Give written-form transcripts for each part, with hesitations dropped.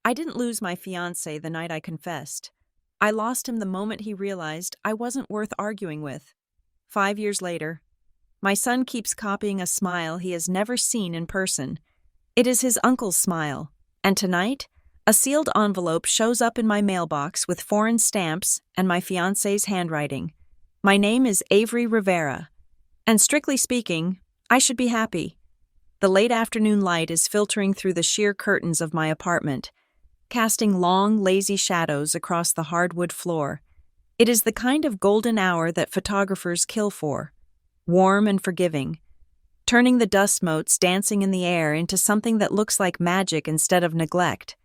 I didn't lose my fiancé the night I confessed. I lost him the moment he realized I wasn't worth arguing with. 5 years later, my son keeps copying a smile he has never seen in person. It is his uncle's smile, and tonight, a sealed envelope shows up in my mailbox with foreign stamps and my fiancé's handwriting. My name is Avery Rivera, and strictly speaking, I should be happy. The late afternoon light is filtering through the sheer curtains of my apartment, casting long, lazy shadows across the hardwood floor. It is the kind of golden hour that photographers kill for, warm and forgiving, turning the dust motes dancing in the air into something that looks like magic instead of neglect.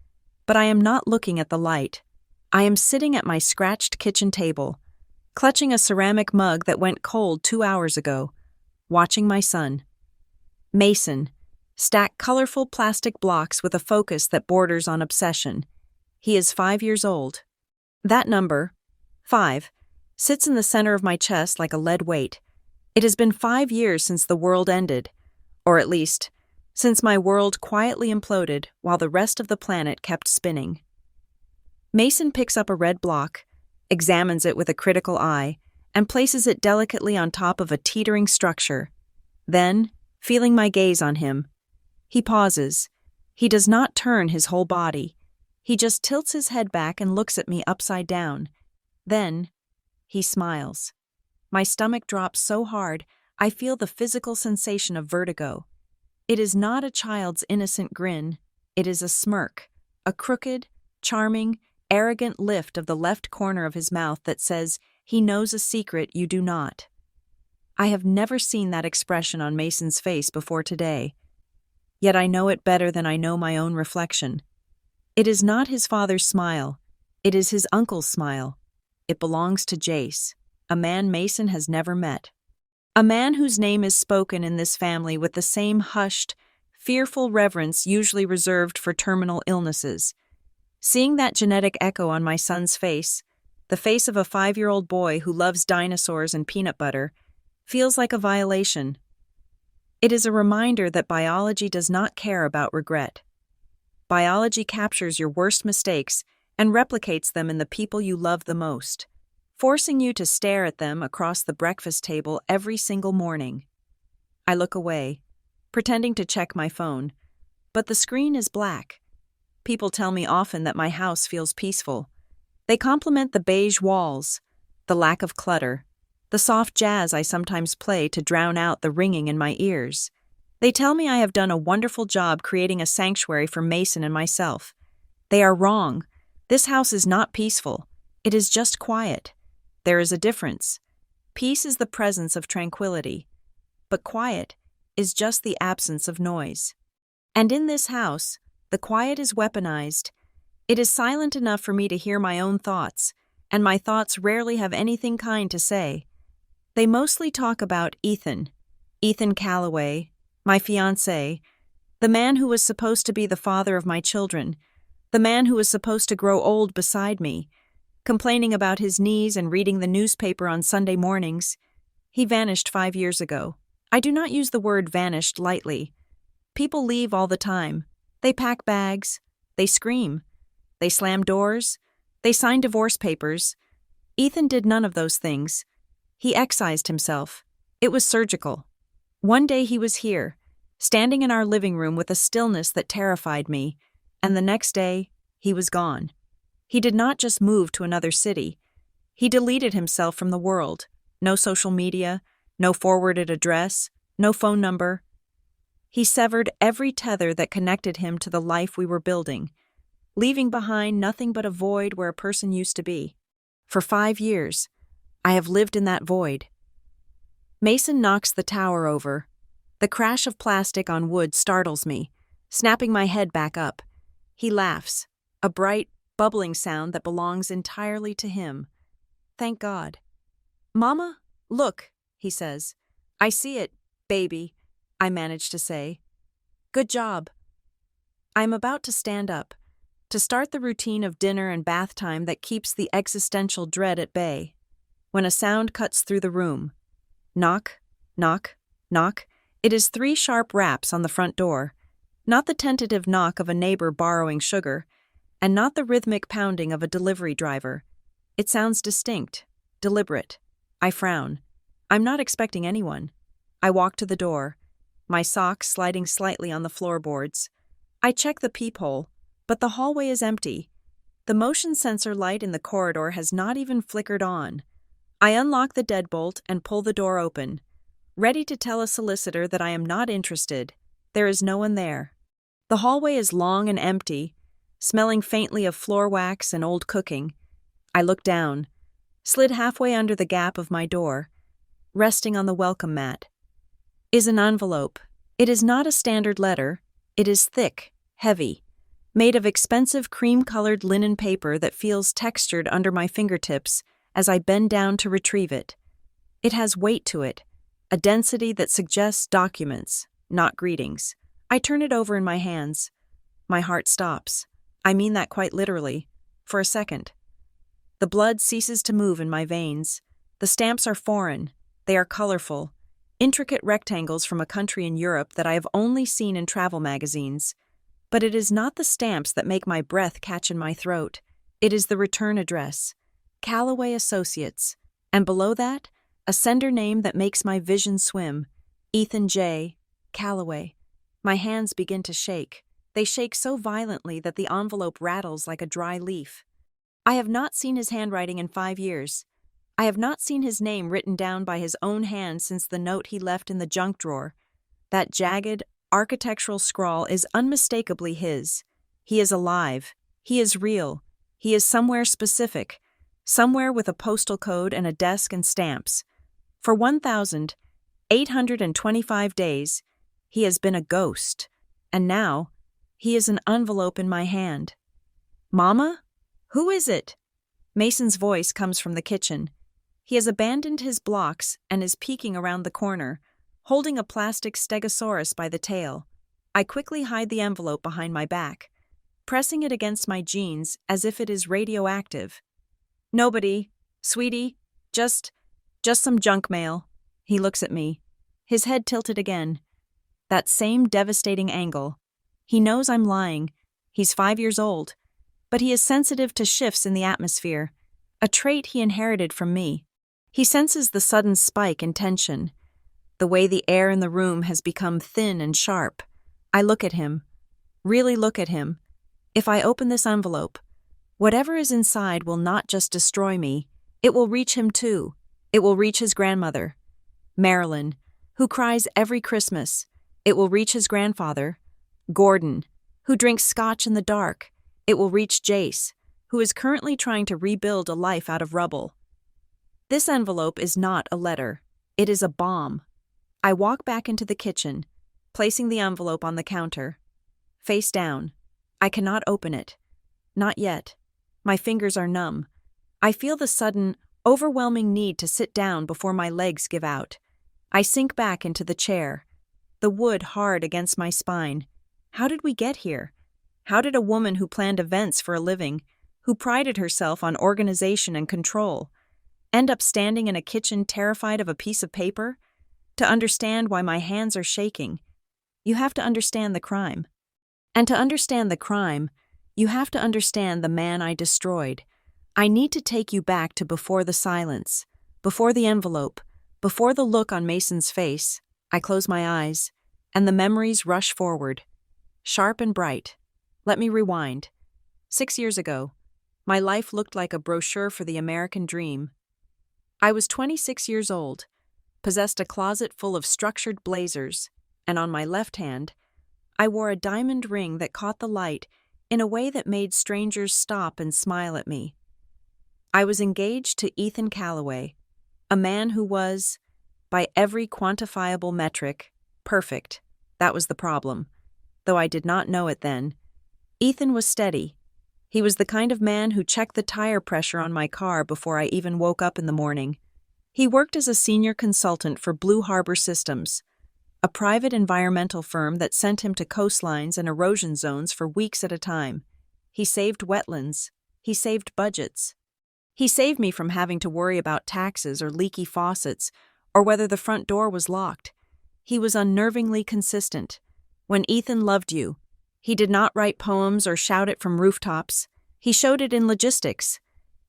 But I am not looking at the light. I am sitting at my scratched kitchen table, clutching a ceramic mug that went cold 2 hours ago, watching my son, Mason, stack colorful plastic blocks with a focus that borders on obsession. He is 5 years old. That number, 5, sits in the center of my chest like a lead weight. It has been 5 years since the world ended, or at least, since my world quietly imploded while the rest of the planet kept spinning. Mason picks up a red block, examines it with a critical eye, and places it delicately on top of a teetering structure. Then, feeling my gaze on him, he pauses. He does not turn his whole body. He just tilts his head back and looks at me upside down. Then, he smiles. My stomach drops so hard, I feel the physical sensation of vertigo. It is not a child's innocent grin. It is a smirk, a crooked, charming, arrogant lift of the left corner of his mouth that says, he knows a secret you do not. I have never seen that expression on Mason's face before today. Yet I know it better than I know my own reflection. It is not his father's smile. It is his uncle's smile. It belongs to Jace, a man Mason has never met. A man whose name is spoken in this family with the same hushed, fearful reverence usually reserved for terminal illnesses. Seeing that genetic echo on my son's face, the face of a 5-year-old boy who loves dinosaurs and peanut butter, feels like a violation. It is a reminder that biology does not care about regret. Biology captures your worst mistakes and replicates them in the people you love the most, forcing you to stare at them across the breakfast table every single morning. I look away, pretending to check my phone, but the screen is black. People tell me often that my house feels peaceful. They compliment the beige walls, the lack of clutter, the soft jazz I sometimes play to drown out the ringing in my ears. They tell me I have done a wonderful job creating a sanctuary for Mason and myself. They are wrong. This house is not peaceful. It is just quiet. There is a difference. Peace is the presence of tranquility, but quiet is just the absence of noise. And in this house, the quiet is weaponized. It is silent enough for me to hear my own thoughts, and my thoughts rarely have anything kind to say. They mostly talk about Ethan Calloway, my fiancé, the man who was supposed to be the father of my children, the man who was supposed to grow old beside me, complaining about his knees and reading the newspaper on Sunday mornings. He vanished 5 years ago. I do not use the word vanished lightly. People leave all the time. They pack bags. They scream. They slam doors. They sign divorce papers. Ethan did none of those things. He excised himself. It was surgical. One day he was here, standing in our living room with a stillness that terrified me, and the next day, he was gone. He did not just move to another city. He deleted himself from the world. No social media, no forwarded address, no phone number. He severed every tether that connected him to the life we were building, leaving behind nothing but a void where a person used to be. For 5 years, I have lived in that void. Mason knocks the tower over. The crash of plastic on wood startles me, snapping my head back up. He laughs, a bright, bubbling sound that belongs entirely to him. Thank God. "Mama, look," he says. "I see it, baby," I manage to say. "Good job." I am about to stand up, to start the routine of dinner and bath time that keeps the existential dread at bay, when a sound cuts through the room. Knock, knock, knock. It is 3 sharp raps on the front door, not the tentative knock of a neighbor borrowing sugar. and not the rhythmic pounding of a delivery driver. It sounds distinct, deliberate. I frown. I'm not expecting anyone. I walk to the door, my socks sliding slightly on the floorboards. I check the peephole, but the hallway is empty. The motion sensor light in the corridor has not even flickered on. I unlock the deadbolt and pull the door open, ready to tell a solicitor that I am not interested. There is no one there. The hallway is long and empty, smelling faintly of floor wax and old cooking. I look down, slid halfway under the gap of my door, resting on the welcome mat. Is an envelope. It is not a standard letter. It is thick, heavy, made of expensive cream-colored linen paper that feels textured under my fingertips as I bend down to retrieve it. It has weight to it, a density that suggests documents, not greetings. I turn it over in my hands. My heart stops. I mean that quite literally, for a second. The blood ceases to move in my veins. The stamps are foreign. They are colorful, intricate rectangles from a country in Europe that I have only seen in travel magazines. But it is not the stamps that make my breath catch in my throat. It is the return address, Callaway Associates, and below that, a sender name that makes my vision swim, Ethan J. Callaway. My hands begin to shake. They shake so violently that the envelope rattles like a dry leaf. I have not seen his handwriting in 5 years. I have not seen his name written down by his own hand since the note he left in the junk drawer. That jagged, architectural scrawl is unmistakably his. He is alive. He is real. He is somewhere specific, somewhere with a postal code and a desk and stamps. For 1,825 days, he has been a ghost, and now he is an envelope in my hand. Mama? Who is it? Mason's voice comes from the kitchen. He has abandoned his blocks and is peeking around the corner, holding a plastic stegosaurus by the tail. I quickly hide the envelope behind my back, pressing it against my jeans as if it is radioactive. Nobody, sweetie, just some junk mail. He looks at me, his head tilted again. That same devastating angle. He knows I'm lying. He's 5 years old, but he is sensitive to shifts in the atmosphere, a trait he inherited from me. He senses the sudden spike in tension, the way the air in the room has become thin and sharp. I look at him, really look at him. If I open this envelope, whatever is inside will not just destroy me, it will reach him too. It will reach his grandmother, Marilyn, who cries every Christmas. It will reach his grandfather, Gordon, who drinks scotch in the dark. It will reach Jace, who is currently trying to rebuild a life out of rubble. This envelope is not a letter. It is a bomb. I walk back into the kitchen, placing the envelope on the counter. Face down. I cannot open it. Not yet. My fingers are numb. I feel the sudden, overwhelming need to sit down before my legs give out. I sink back into the chair, the wood hard against my spine. How did we get here? How did a woman who planned events for a living, who prided herself on organization and control, end up standing in a kitchen terrified of a piece of paper? To understand why my hands are shaking, you have to understand the crime. And to understand the crime, you have to understand the man I destroyed. I need to take you back to before the silence, before the envelope, before the look on Mason's face. I close my eyes, and the memories rush forward, sharp and bright. Let me rewind. 6 years ago, my life looked like a brochure for the American dream. I was 26 years old, possessed a closet full of structured blazers, and on my left hand, I wore a diamond ring that caught the light in a way that made strangers stop and smile at me. I was engaged to Ethan Callaway, a man who was, by every quantifiable metric, perfect. That was the problem, though I did not know it then. Ethan was steady. He was the kind of man who checked the tire pressure on my car before I even woke up in the morning. He worked as a senior consultant for Blue Harbor Systems, a private environmental firm that sent him to coastlines and erosion zones for weeks at a time. He saved wetlands. He saved budgets. He saved me from having to worry about taxes or leaky faucets or whether the front door was locked. He was unnervingly consistent. When Ethan loved you, He did not write poems or shout it from rooftops. He showed it in logistics.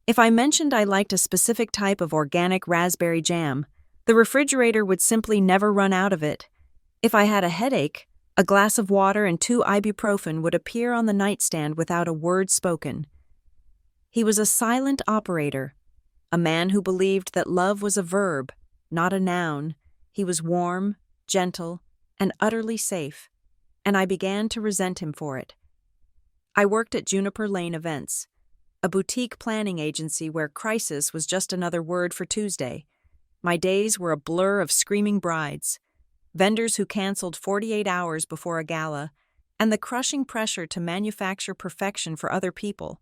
If I mentioned I liked a specific type of organic raspberry jam, the refrigerator would simply never run out of it. If I had a headache, a glass of water and 2 ibuprofen would appear on the nightstand without a word spoken. He was a silent operator, a man who believed that love was a verb, not a noun. He was warm, gentle, and utterly safe, and I began to resent him for it. I worked at Juniper Lane Events, a boutique planning agency where crisis was just another word for Tuesday. My days were a blur of screaming brides, vendors who canceled 48 hours before a gala, and the crushing pressure to manufacture perfection for other people.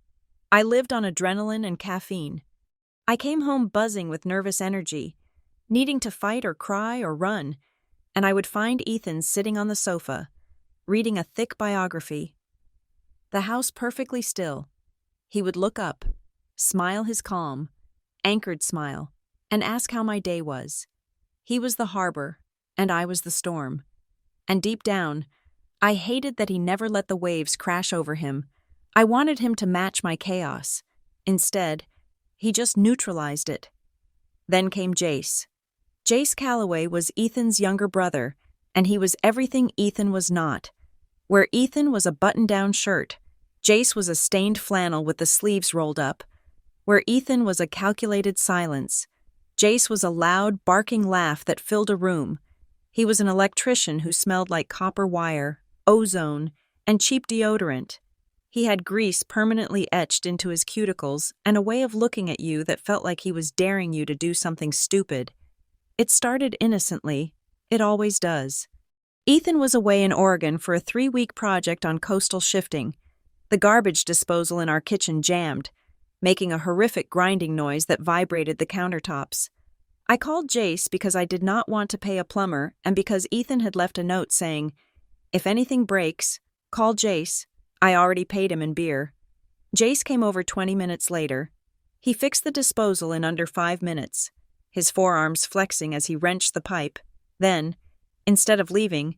I lived on adrenaline and caffeine. I came home buzzing with nervous energy, needing to fight or cry or run, and I would find Ethan sitting on the sofa, reading a thick biography. The house perfectly still. He would look up, smile his calm, anchored smile, and ask how my day was. He was the harbor, and I was the storm. And deep down, I hated that he never let the waves crash over him. I wanted him to match my chaos. Instead, he just neutralized it. Then came Jace. Jace Calloway was Ethan's younger brother, and he was everything Ethan was not. Where Ethan was a button-down shirt, Jace was a stained flannel with the sleeves rolled up. Where Ethan was a calculated silence, Jace was a loud, barking laugh that filled a room. He was an electrician who smelled like copper wire, ozone, and cheap deodorant. He had grease permanently etched into his cuticles and a way of looking at you that felt like he was daring you to do something stupid. It started innocently. It always does. Ethan was away in Oregon for a 3-week project on coastal shifting. The garbage disposal in our kitchen jammed, making a horrific grinding noise that vibrated the countertops. I called Jace because I did not want to pay a plumber and because Ethan had left a note saying, "If anything breaks, call Jace. I already paid him in beer." Jace came over 20 minutes later. He fixed the disposal in under 5 minutes, his forearms flexing as he wrenched the pipe. Then, instead of leaving,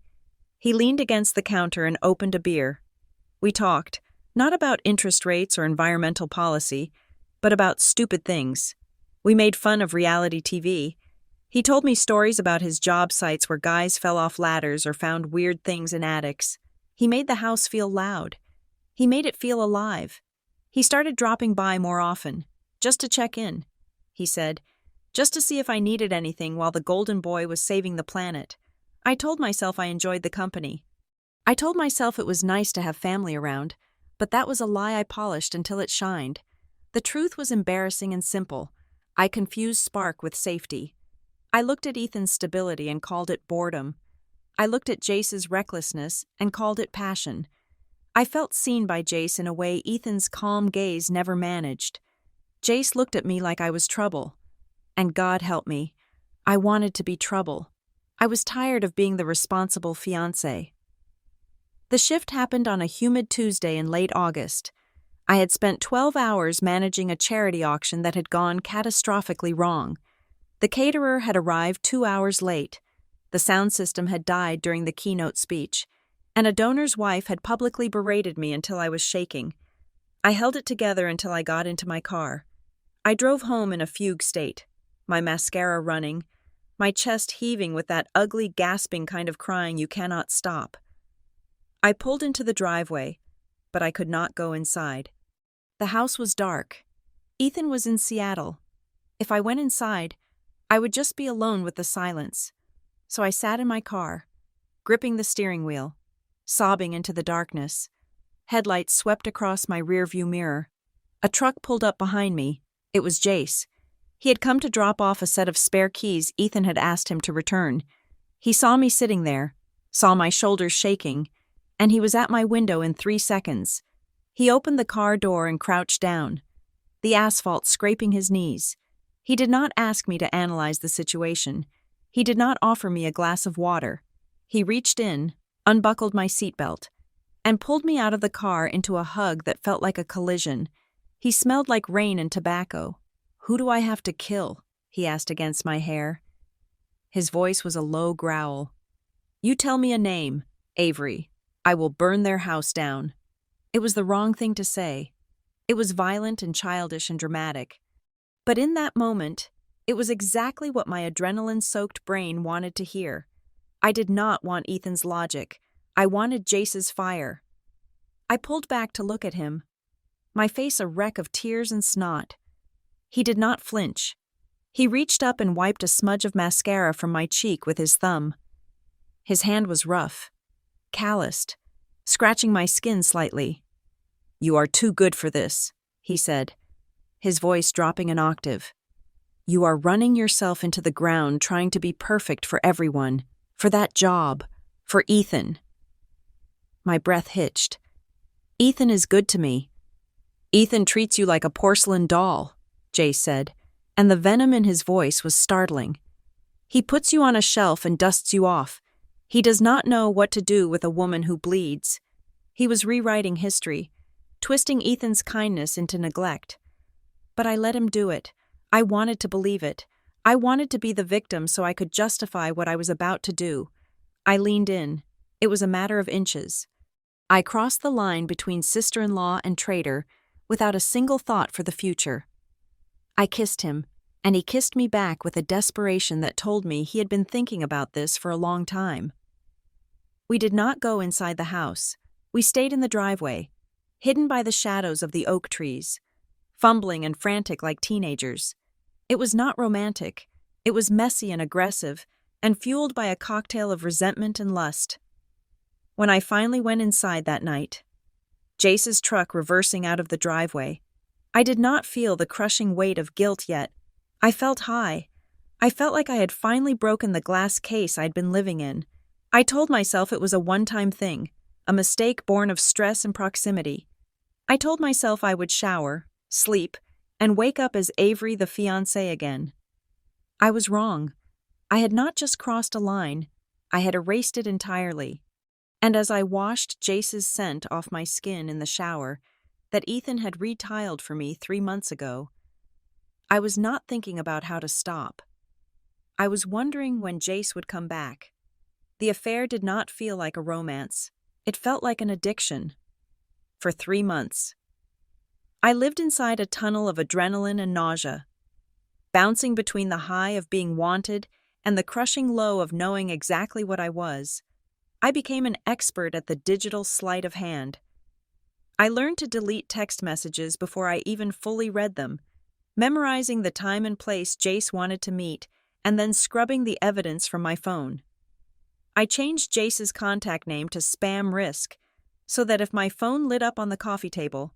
he leaned against the counter and opened a beer. We talked, not about interest rates or environmental policy, but about stupid things. We made fun of reality TV. He told me stories about his job sites where guys fell off ladders or found weird things in attics. He made the house feel loud. He made it feel alive. He started dropping by more often, just to check in, he said, just to see if I needed anything while the golden boy was saving the planet. I told myself I enjoyed the company. I told myself it was nice to have family around, but that was a lie I polished until it shined. The truth was embarrassing and simple. I confused spark with safety. I looked at Ethan's stability and called it boredom. I looked at Jace's recklessness and called it passion. I felt seen by Jace in a way Ethan's calm gaze never managed. Jace looked at me like I was trouble. And God help me, I wanted to be trouble. I was tired of being the responsible fiancé. The shift happened on a humid Tuesday in late August. I had spent 12 hours managing a charity auction that had gone catastrophically wrong. The caterer had arrived 2 hours late. The sound system had died during the keynote speech, and a donor's wife had publicly berated me until I was shaking. I held it together until I got into my car. I drove home in a fugue state, my mascara running, my chest heaving with that ugly, gasping kind of crying you cannot stop. I pulled into the driveway, but I could not go inside. The house was dark. Ethan was in Seattle. If I went inside, I would just be alone with the silence. So I sat in my car, gripping the steering wheel, sobbing into the darkness. Headlights swept across my rearview mirror. A truck pulled up behind me. It was Jace. He had come to drop off a set of spare keys Ethan had asked him to return. He saw me sitting there, saw my shoulders shaking, and he was at my window in 3 seconds. He opened the car door and crouched down, the asphalt scraping his knees. He did not ask me to analyze the situation. He did not offer me a glass of water. He reached in, unbuckled my seatbelt, and pulled me out of the car into a hug that felt like a collision. He smelled like rain and tobacco. "Who do I have to kill?" he asked against my hair. His voice was a low growl. "You tell me a name, Avery. I will burn their house down. It was the wrong thing to say. It was violent and childish and dramatic. But in that moment, it was exactly what my adrenaline-soaked brain wanted to hear. I did not want Ethan's logic. I wanted Jace's fire. I pulled back to look at him, my face a wreck of tears and snot. He did not flinch. He reached up and wiped a smudge of mascara from my cheek with his thumb. His hand was rough, calloused, scratching my skin slightly. "You are too good for this," he said, his voice dropping an octave. "You are running yourself into the ground trying to be perfect for everyone, for that job, for Ethan." My breath hitched. "Ethan is good to me." "Ethan treats you like a porcelain doll," Jace said, and the venom in his voice was startling. "He puts you on a shelf and dusts you off. He does not know what to do with a woman who bleeds." He was rewriting history, twisting Ethan's kindness into neglect. But I let him do it. I wanted to believe it. I wanted to be the victim so I could justify what I was about to do. I leaned in. It was a matter of inches. I crossed the line between sister-in-law and traitor without a single thought for the future. I kissed him, and he kissed me back with a desperation that told me he had been thinking about this for a long time. We did not go inside the house. We stayed in the driveway, hidden by the shadows of the oak trees, fumbling and frantic like teenagers. It was not romantic. It was messy and aggressive, and fueled by a cocktail of resentment and lust. When I finally went inside that night, Jace's truck reversing out of the driveway, I did not feel the crushing weight of guilt yet. I felt high. I felt like I had finally broken the glass case I'd been living in. I told myself it was a one-time thing, a mistake born of stress and proximity. I told myself I would shower, sleep, and wake up as Avery the fiancé again. I was wrong. I had not just crossed a line, I had erased it entirely. And as I washed Jace's scent off my skin in the shower that Ethan had retiled for me 3 months ago, I was not thinking about how to stop. I was wondering when Jace would come back. The affair did not feel like a romance. It felt like an addiction. For 3 months. I lived inside a tunnel of adrenaline and nausea, bouncing between the high of being wanted and the crushing low of knowing exactly what I was. I became an expert at the digital sleight of hand. I learned to delete text messages before I even fully read them, memorizing the time and place Jace wanted to meet, and then scrubbing the evidence from my phone. I changed Jace's contact name to Spam Risk, so that if my phone lit up on the coffee table,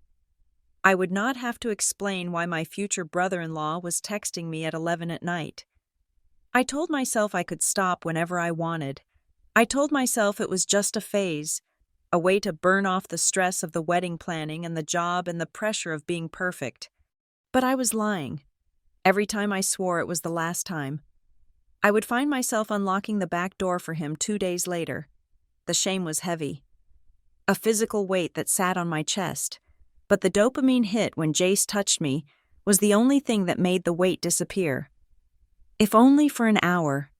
I would not have to explain why my future brother-in-law was texting me at 11 at night. I told myself I could stop whenever I wanted. I told myself it was just a phase, a way to burn off the stress of the wedding planning and the job and the pressure of being perfect. But I was lying. Every time I swore it was the last time. I would find myself unlocking the back door for him 2 days later. The shame was heavy. A physical weight that sat on my chest. But the dopamine hit when Jace touched me was the only thing that made the weight disappear. If only for an hour.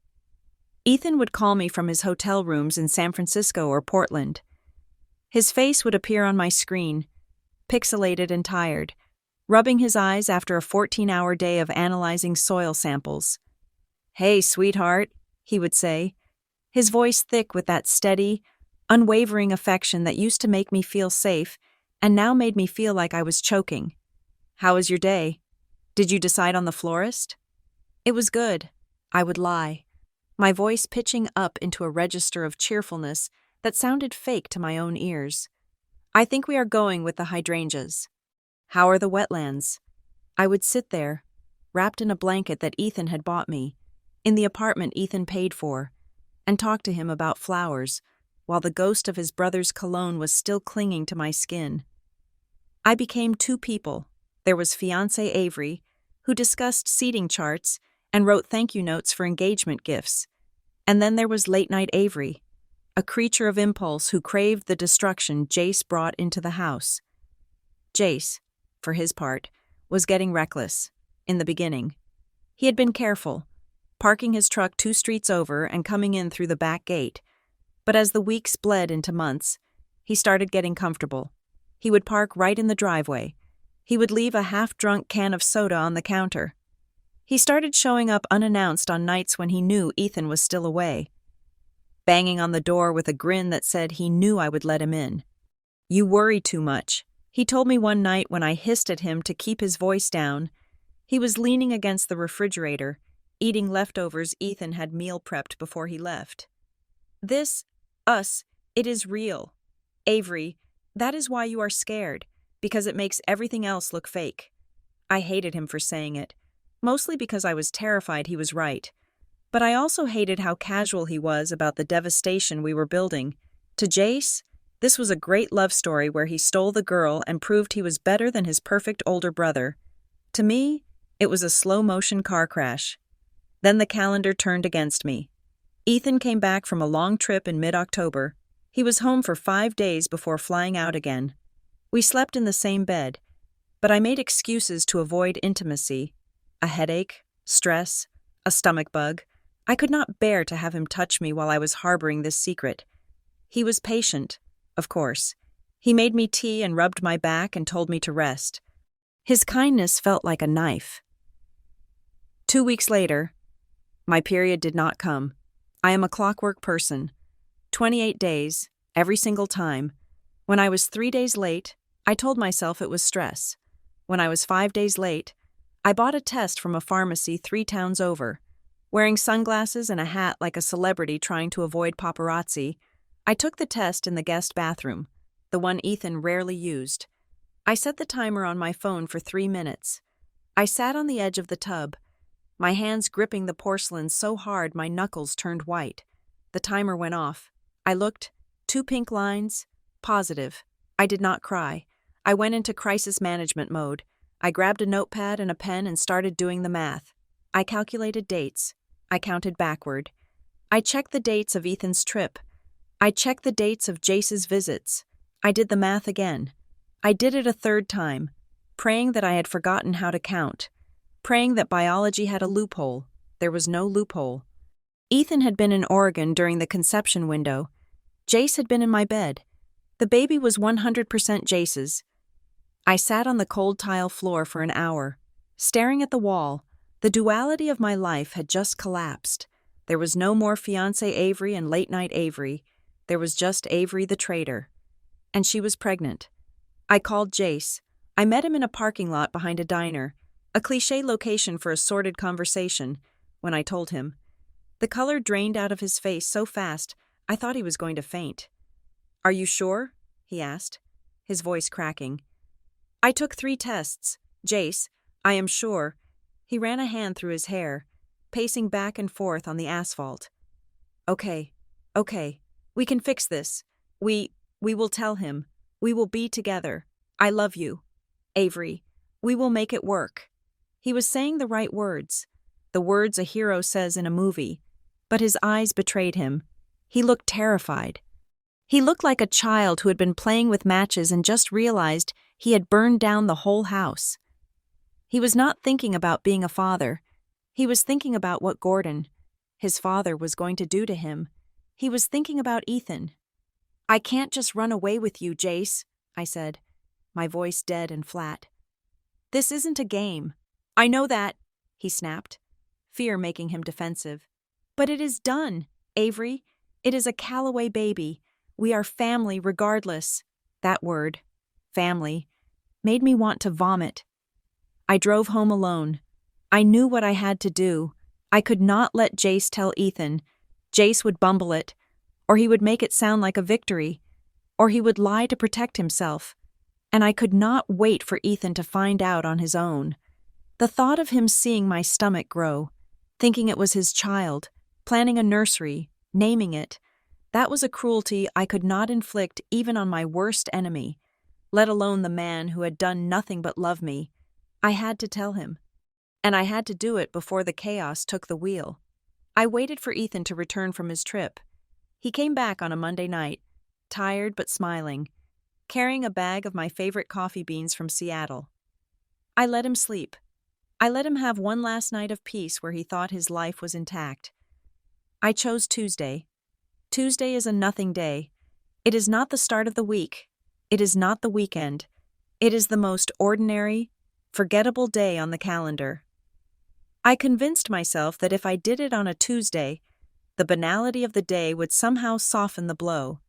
Ethan would call me from his hotel rooms in San Francisco or Portland. His face would appear on my screen, pixelated and tired, rubbing his eyes after a 14-hour day of analyzing soil samples. "Hey, sweetheart," he would say, his voice thick with that steady, unwavering affection that used to make me feel safe and now made me feel like I was choking. "How was your day? Did you decide on the florist?" It was good. I would lie, my voice pitching up into a register of cheerfulness that sounded fake to my own ears. "I think we are going with the hydrangeas." "How are the wetlands?" I would sit there, wrapped in a blanket that Ethan had bought me, in the apartment Ethan paid for, and talk to him about flowers, while the ghost of his brother's cologne was still clinging to my skin. I became 2 people. There was Fiancé Avery, who discussed seating charts and wrote thank you notes for engagement gifts. And then there was late-night Avery, a creature of impulse who craved the destruction Jace brought into the house. Jace, for his part, was getting reckless, in the beginning. He had been careful, parking his truck 2 streets over and coming in through the back gate. But as the weeks bled into months, He started getting comfortable. He would park right in the driveway. He would leave a half-drunk can of soda on the counter. He started showing up unannounced on nights when he knew Ethan was still away, banging on the door with a grin that said he knew I would let him in. "You worry too much," he told me one night when I hissed at him to keep his voice down. He was leaning against the refrigerator, eating leftovers Ethan had meal prepped before he left. It is real. Avery, that is why you are scared, because it makes everything else look fake. I hated him for saying it, mostly because I was terrified he was right. But I also hated how casual he was about the devastation we were building. To Jace, this was a great love story where he stole the girl and proved he was better than his perfect older brother. To me, it was a slow-motion car crash. Then the calendar turned against me. Ethan came back from a long trip in mid-October. He was home for 5 days before flying out again. We slept in the same bed, but I made excuses to avoid intimacy. A headache, stress, a stomach bug. I could not bear to have him touch me while I was harboring this secret. He was patient, of course. He made me tea and rubbed my back and told me to rest. His kindness felt like a knife. 2 weeks later, my period did not come. I am a clockwork person. 28 days, every single time. When I was 3 days late, I told myself it was stress. When I was 5 days late, I bought a test from a pharmacy 3 towns over. Wearing sunglasses and a hat like a celebrity trying to avoid paparazzi, I took the test in the guest bathroom, the one Ethan rarely used. I set the timer on my phone for 3 minutes. I sat on the edge of the tub, my hands gripping the porcelain so hard my knuckles turned white. The timer went off. I looked, 2 pink lines, positive. I did not cry. I went into crisis management mode. I grabbed a notepad and a pen and started doing the math. I calculated dates. I counted backward. I checked the dates of Ethan's trip. I checked the dates of Jace's visits. I did the math again. I did it a 3rd time, praying that I had forgotten how to count, praying that biology had a loophole. There was no loophole. Ethan had been in Oregon during the conception window. Jace had been in my bed. The baby was 100% Jace's. I sat on the cold tile floor for an hour, staring at the wall. The duality of my life had just collapsed. There was no more Fiancé Avery and late-night Avery. There was just Avery the traitor. And she was pregnant. I called Jace. I met him in a parking lot behind a diner, a cliché location for a sordid conversation, when I told him. The color drained out of his face so fast, I thought he was going to faint. "Are you sure?" he asked, his voice cracking. "I took 3 tests. Jace, I am sure." He ran a hand through his hair, pacing back and forth on the asphalt. Okay, we can fix this. We will tell him. We will be together. I love you. Avery, we will make it work." He was saying the right words, the words a hero says in a movie, but his eyes betrayed him. He looked terrified. He looked like a child who had been playing with matches and just realized he had burned down the whole house. He was not thinking about being a father. He was thinking about what Gordon, his father, was going to do to him. He was thinking about Ethan. "I can't just run away with you, Jace," I said, my voice dead and flat. "This isn't a game." "I know that," he snapped, fear making him defensive. "But it is done, Avery. It is a Callaway baby. We are family regardless." That word, family, made me want to vomit. I drove home alone. I knew what I had to do. I could not let Jace tell Ethan. Jace would bumble it, or he would make it sound like a victory, or he would lie to protect himself. And I could not wait for Ethan to find out on his own. The thought of him seeing my stomach grow, thinking it was his child, planning a nursery, naming it, that was a cruelty I could not inflict even on my worst enemy, let alone the man who had done nothing but love me. I had to tell him. And I had to do it before the chaos took the wheel. I waited for Ethan to return from his trip. He came back on a Monday night, tired but smiling, carrying a bag of my favorite coffee beans from Seattle. I let him sleep. I let him have one last night of peace where he thought his life was intact. I chose Tuesday. Tuesday is a nothing day. It is not the start of the week. It is not the weekend. It is the most ordinary, forgettable day on the calendar. I convinced myself that if I did it on a Tuesday, the banality of the day would somehow soften the blow.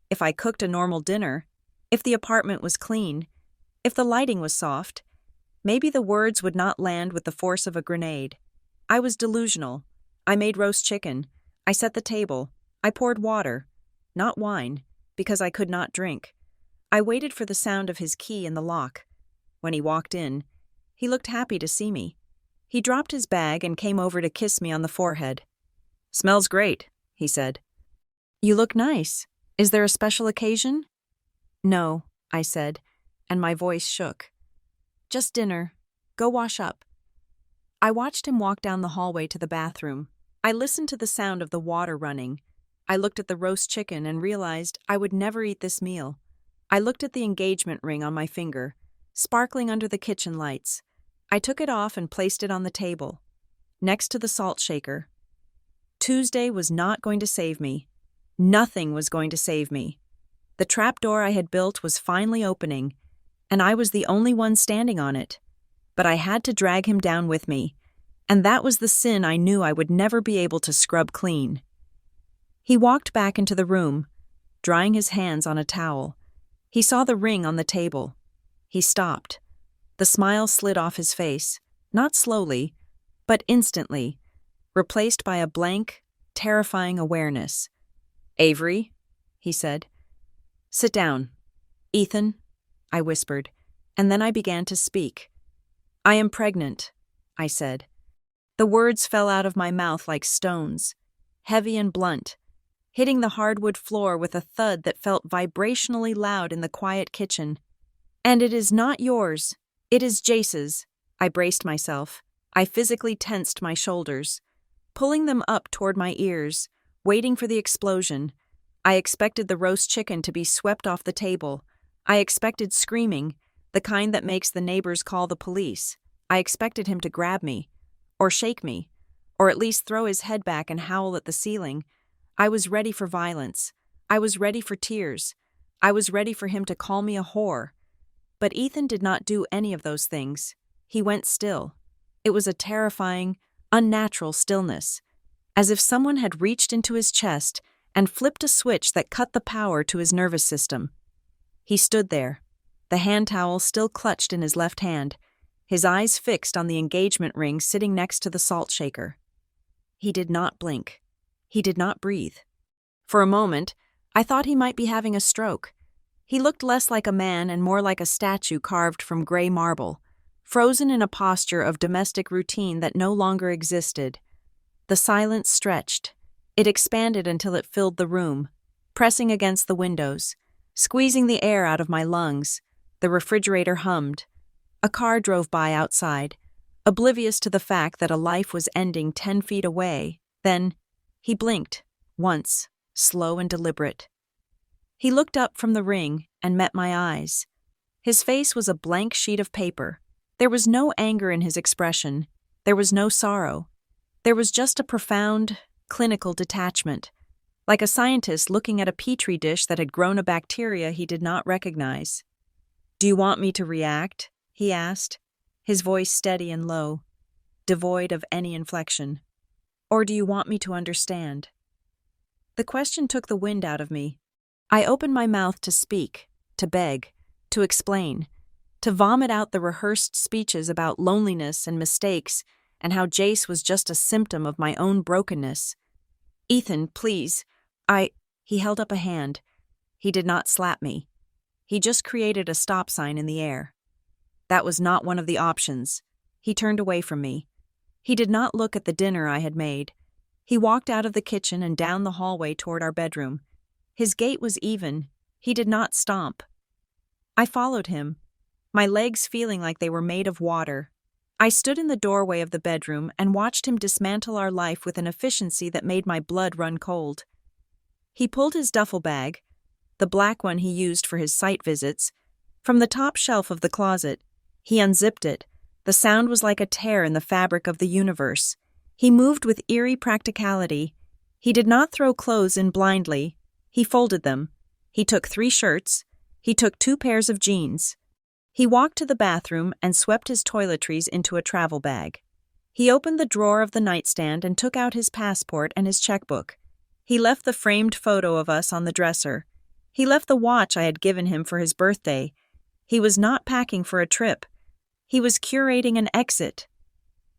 If I cooked a normal dinner, if the apartment was clean, if the lighting was soft, maybe the words would not land with the force of a grenade. I was delusional. I made roast chicken. I set the table. I poured water, not wine, because I could not drink. I waited for the sound of his key in the lock. When he walked in, he looked happy to see me. He dropped his bag and came over to kiss me on the forehead. "Smells great," he said. "You look nice. Is there a special occasion?" "No," I said, and my voice shook. "Just dinner. Go wash up." I watched him walk down the hallway to the bathroom. I listened to the sound of the water running. I looked at the roast chicken and realized I would never eat this meal. I looked at the engagement ring on my finger, sparkling under the kitchen lights. I took it off and placed it on the table, next to the salt shaker. Tuesday was not going to save me. Nothing was going to save me. The trapdoor I had built was finally opening, and I was the only one standing on it. But I had to drag him down with me, and that was the sin I knew I would never be able to scrub clean. He walked back into the room, drying his hands on a towel. He saw the ring on the table. He stopped. The smile slid off his face, not slowly, but instantly, replaced by a blank, terrifying awareness. "Avery," he said. "Sit down." "Ethan," I whispered, and then I began to speak. "I am pregnant," I said. The words fell out of my mouth like stones, heavy and blunt, hitting the hardwood floor with a thud that felt vibrationally loud in the quiet kitchen. "And it is not yours. It is Jace's." I braced myself. I physically tensed my shoulders, pulling them up toward my ears, waiting for the explosion. I expected the roast chicken to be swept off the table. I expected screaming, the kind that makes the neighbors call the police. I expected him to grab me, or shake me, or at least throw his head back and howl at the ceiling. I was ready for violence. I was ready for tears. I was ready for him to call me a whore. But Ethan did not do any of those things. He went still. It was a terrifying, unnatural stillness, as if someone had reached into his chest and flipped a switch that cut the power to his nervous system. He stood there, the hand towel still clutched in his left hand, his eyes fixed on the engagement ring sitting next to the salt shaker. He did not blink. He did not breathe. For a moment, I thought he might be having a stroke. He looked less like a man and more like a statue carved from gray marble, frozen in a posture of domestic routine that no longer existed. The silence stretched. It expanded until it filled the room, pressing against the windows, squeezing the air out of my lungs. The refrigerator hummed. A car drove by outside, oblivious to the fact that a life was ending 10 feet away. Then, he blinked, once, slow and deliberate. He looked up from the ring and met my eyes. His face was a blank sheet of paper. There was no anger in his expression. There was no sorrow. There was just a profound, clinical detachment, like a scientist looking at a petri dish that had grown a bacteria he did not recognize. "Do you want me to react?" he asked, his voice steady and low, devoid of any inflection. "Or do you want me to understand?" The question took the wind out of me. I opened my mouth to speak, to beg, to explain, to vomit out the rehearsed speeches about loneliness and mistakes and how Jace was just a symptom of my own brokenness. "Ethan, please, He held up a hand. He did not slap me. He just created a stop sign in the air. That was not one of the options. He turned away from me. He did not look at the dinner I had made. He walked out of the kitchen and down the hallway toward our bedroom. His gait was even. He did not stomp. I followed him, my legs feeling like they were made of water. I stood in the doorway of the bedroom and watched him dismantle our life with an efficiency that made my blood run cold. He pulled his duffel bag, the black one he used for his site visits, from the top shelf of the closet. He unzipped it. The sound was like a tear in the fabric of the universe. He moved with eerie practicality. He did not throw clothes in blindly. He folded them, He took 3 shirts. He took 2 pairs of jeans. He walked to the bathroom and swept his toiletries into a travel bag. He opened the drawer of the nightstand and took out his passport and his checkbook. He left the framed photo of us on the dresser. He left the watch I had given him for his birthday. He was not packing for a trip. He was curating an exit.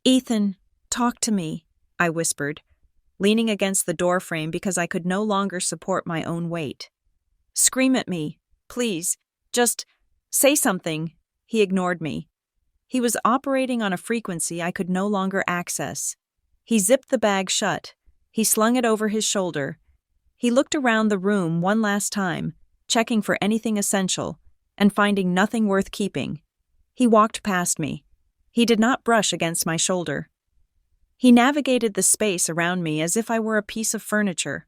"Ethan, talk to me," I whispered, leaning against the doorframe because I could no longer support my own weight. "Scream at me, please. Just say something." He ignored me. He was operating on a frequency I could no longer access. He zipped the bag shut. He slung it over his shoulder. He looked around the room one last time, checking for anything essential, and finding nothing worth keeping. He walked past me. He did not brush against my shoulder. He navigated the space around me as if I were a piece of furniture,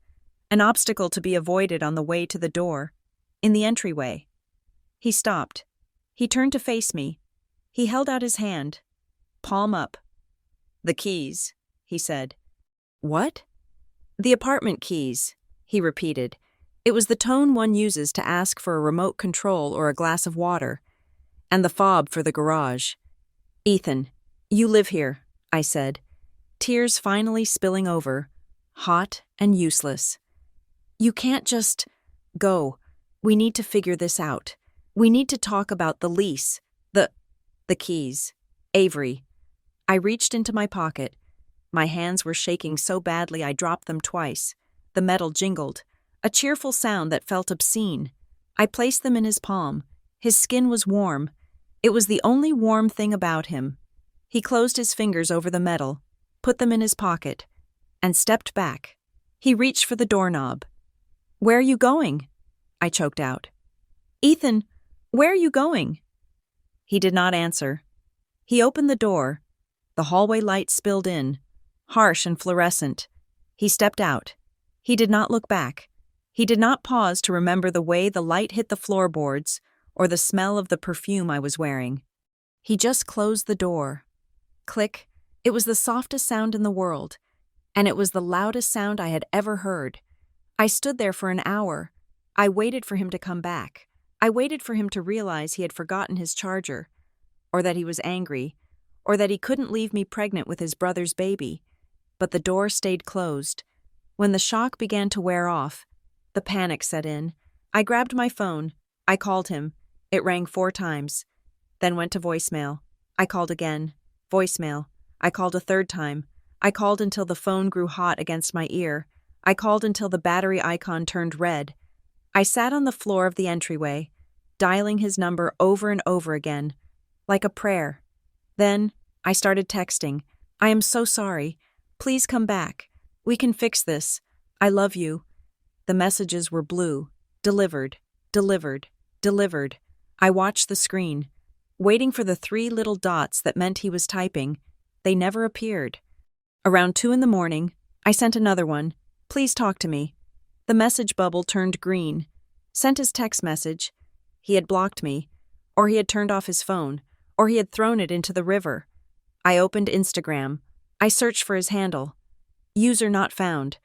an obstacle to be avoided on the way to the door, in the entryway. He stopped. He turned to face me. He held out his hand, palm up. "The keys," he said. "What?" "The apartment keys," he repeated. It was the tone one uses to ask for a remote control or a glass of water, and the fob for the garage. "Ethan, you live here," I said, tears finally spilling over, hot and useless. "You can't just go. We need to figure this out. We need to talk about the lease, the keys. Avery." I reached into my pocket. My hands were shaking so badly I dropped them twice. The metal jingled, a cheerful sound that felt obscene. I placed them in his palm. His skin was warm. It was the only warm thing about him. He closed his fingers over the metal, put them in his pocket, and stepped back. He reached for the doorknob. "Where are you going?" I choked out. "Ethan, where are you going?" He did not answer. He opened the door. The hallway light spilled in, harsh and fluorescent. He stepped out. He did not look back. He did not pause to remember the way the light hit the floorboards or the smell of the perfume I was wearing. He just closed the door. Click. It was the softest sound in the world, and it was the loudest sound I had ever heard. I stood there for an hour. I waited for him to come back. I waited for him to realize he had forgotten his charger, or that he was angry, or that he couldn't leave me pregnant with his brother's baby. But the door stayed closed. When the shock began to wear off, the panic set in. I grabbed my phone. I called him. It rang 4 times, then went to voicemail. I called again. Voicemail. I called a 3rd time. I called until the phone grew hot against my ear. I called until the battery icon turned red. I sat on the floor of the entryway, dialing his number over and over again, like a prayer. Then I started texting. "I am so sorry. Please come back. We can fix this. I love you." The messages were blue. Delivered, delivered, delivered. I watched the screen, waiting for the 3 little dots that meant he was typing. They never appeared. Around 2 a.m, I sent another one. "Please talk to me." The message bubble turned green. Sent his text message. He had blocked me, or he had turned off his phone, or he had thrown it into the river. I opened Instagram. I searched for his handle. User not found.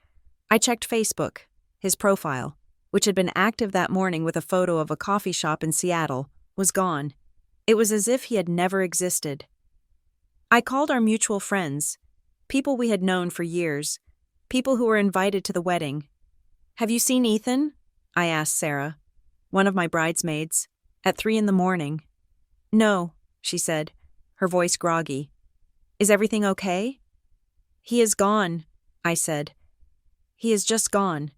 I checked Facebook. His profile, which had been active that morning with a photo of a coffee shop in Seattle, was gone. It was as if he had never existed. I called our mutual friends, people we had known for years, people who were invited to the wedding. "Have you seen Ethan?" I asked Sarah, one of my bridesmaids, at 3 a.m. "No," she said, her voice groggy. "Is everything okay?" "He is gone," I said. "He is just gone."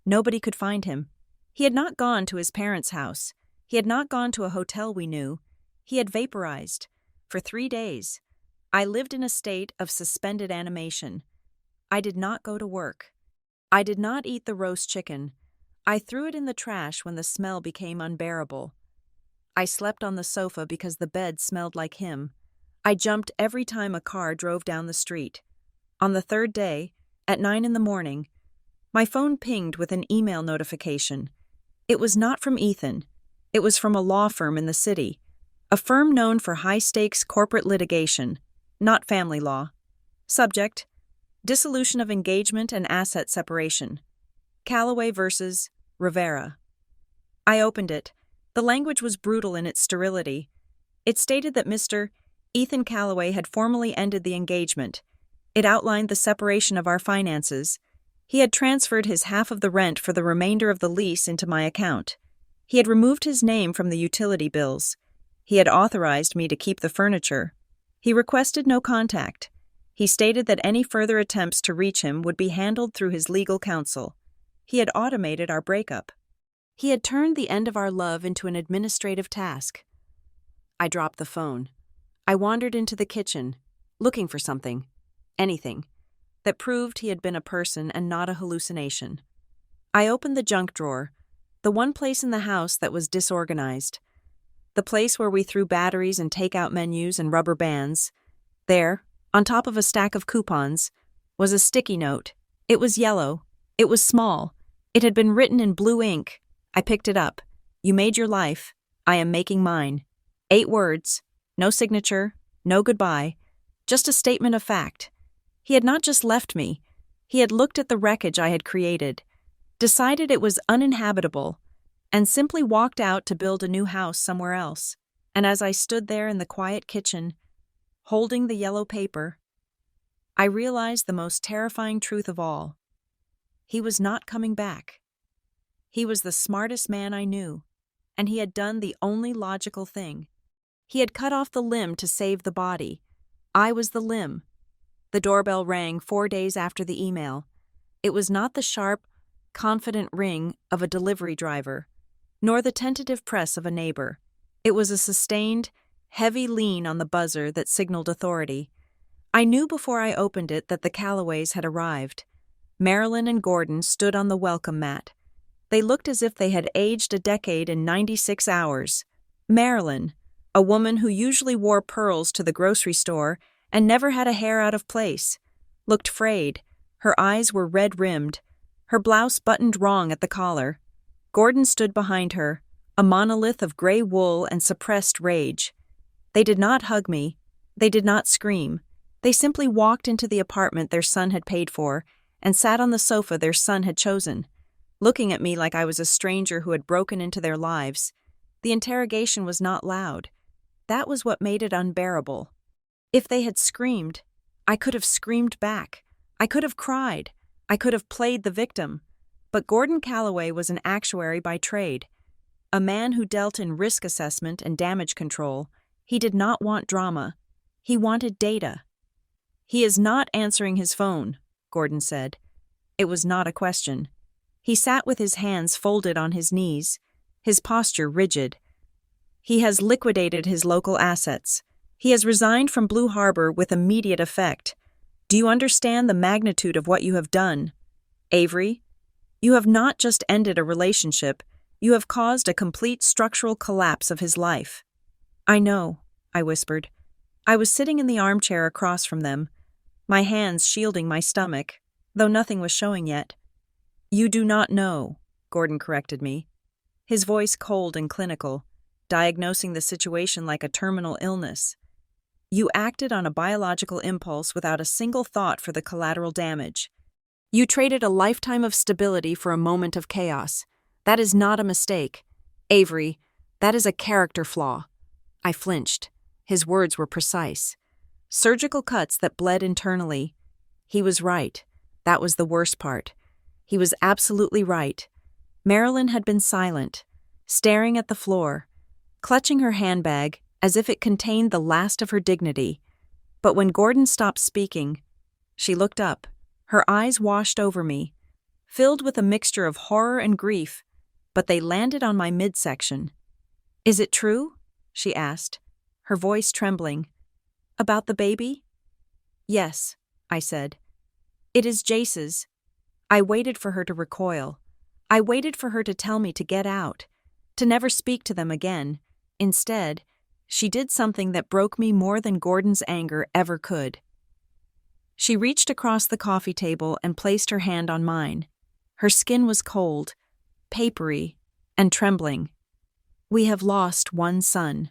Nobody could find him. He had not gone to his parents' house. He had not gone to a hotel we knew. He had vaporized. For 3 days. I lived in a state of suspended animation. I did not go to work. I did not eat the roast chicken. I threw it in the trash when the smell became unbearable. I slept on the sofa because the bed smelled like him. I jumped every time a car drove down the street. On the 3rd day, at 9 a.m, my phone pinged with an email notification. It was not from Ethan. It was from a law firm in the city, a firm known for high-stakes corporate litigation, not family law. Subject: dissolution of engagement and asset separation. Callaway versus Rivera. I opened it. The language was brutal in its sterility. It stated that Mr. Ethan Calloway had formally ended the engagement. It outlined the separation of our finances. He had transferred his half of the rent for the remainder of the lease into my account. He had removed his name from the utility bills. He had authorized me to keep the furniture. He requested no contact. He stated that any further attempts to reach him would be handled through his legal counsel. He had automated our breakup. He had turned the end of our love into an administrative task. I dropped the phone. I wandered into the kitchen, looking for something, anything, that proved he had been a person and not a hallucination. I opened the junk drawer, the one place in the house that was disorganized, the place where we threw batteries and takeout menus and rubber bands. There, on top of a stack of coupons, was a sticky note. It was yellow. It was small. It had been written in blue ink. I picked it up. You made your life. I am making mine. 8 words. No signature. No goodbye. Just a statement of fact. He had not just left me. He had looked at the wreckage I had created, decided it was uninhabitable, and simply walked out to build a new house somewhere else. And as I stood there in the quiet kitchen, holding the yellow paper, I realized the most terrifying truth of all. He was not coming back. He was the smartest man I knew, and he had done the only logical thing. He had cut off the limb to save the body. I was the limb. The doorbell rang 4 days after the email. It was not the sharp, confident ring of a delivery driver, nor the tentative press of a neighbor. It was a sustained, heavy lean on the buzzer that signaled authority. I knew before I opened it that the Callaways had arrived. Marilyn and Gordon stood on the welcome mat. They looked as if they had aged a decade in 96 hours. Marilyn, a woman who usually wore pearls to the grocery store and never had a hair out of place, looked frayed. Her eyes were red-rimmed, her blouse buttoned wrong at the collar. Gordon stood behind her, a monolith of gray wool and suppressed rage. They did not hug me. They did not scream. They simply walked into the apartment their son had paid for and sat on the sofa their son had chosen, looking at me like I was a stranger who had broken into their lives. The interrogation was not loud. That was what made it unbearable. If they had screamed, I could have screamed back. I could have cried. I could have played the victim. But Gordon Calloway was an actuary by trade, a man who dealt in risk assessment and damage control. He did not want drama. He wanted data. "He is not answering his phone," Gordon said. It was not a question. He sat with his hands folded on his knees, his posture rigid. "He has liquidated his local assets. He has resigned from Blue Harbor with immediate effect. Do you understand the magnitude of what you have done? Avery, you have not just ended a relationship, you have caused a complete structural collapse of his life." "I know," I whispered. I was sitting in the armchair across from them, my hands shielding my stomach, though nothing was showing yet. "You do not know," Gordon corrected me, his voice cold and clinical, diagnosing the situation like a terminal illness. "You acted on a biological impulse without a single thought for the collateral damage. You traded a lifetime of stability for a moment of chaos. That is not a mistake. Avery, that is a character flaw." I flinched. His words were precise. Surgical cuts that bled internally. He was right. That was the worst part. He was absolutely right. Marilyn had been silent, staring at the floor, clutching her handbag as if it contained the last of her dignity. But when Gordon stopped speaking, she looked up. Her eyes washed over me, filled with a mixture of horror and grief, but they landed on my midsection. "Is it true?" she asked, her voice trembling. "About the baby?" "Yes," I said. "It is Jace's." I waited for her to recoil. I waited for her to tell me to get out, to never speak to them again. Instead, she did something that broke me more than Gordon's anger ever could. She reached across the coffee table and placed her hand on mine. Her skin was cold, papery, and trembling. "We have lost one son,"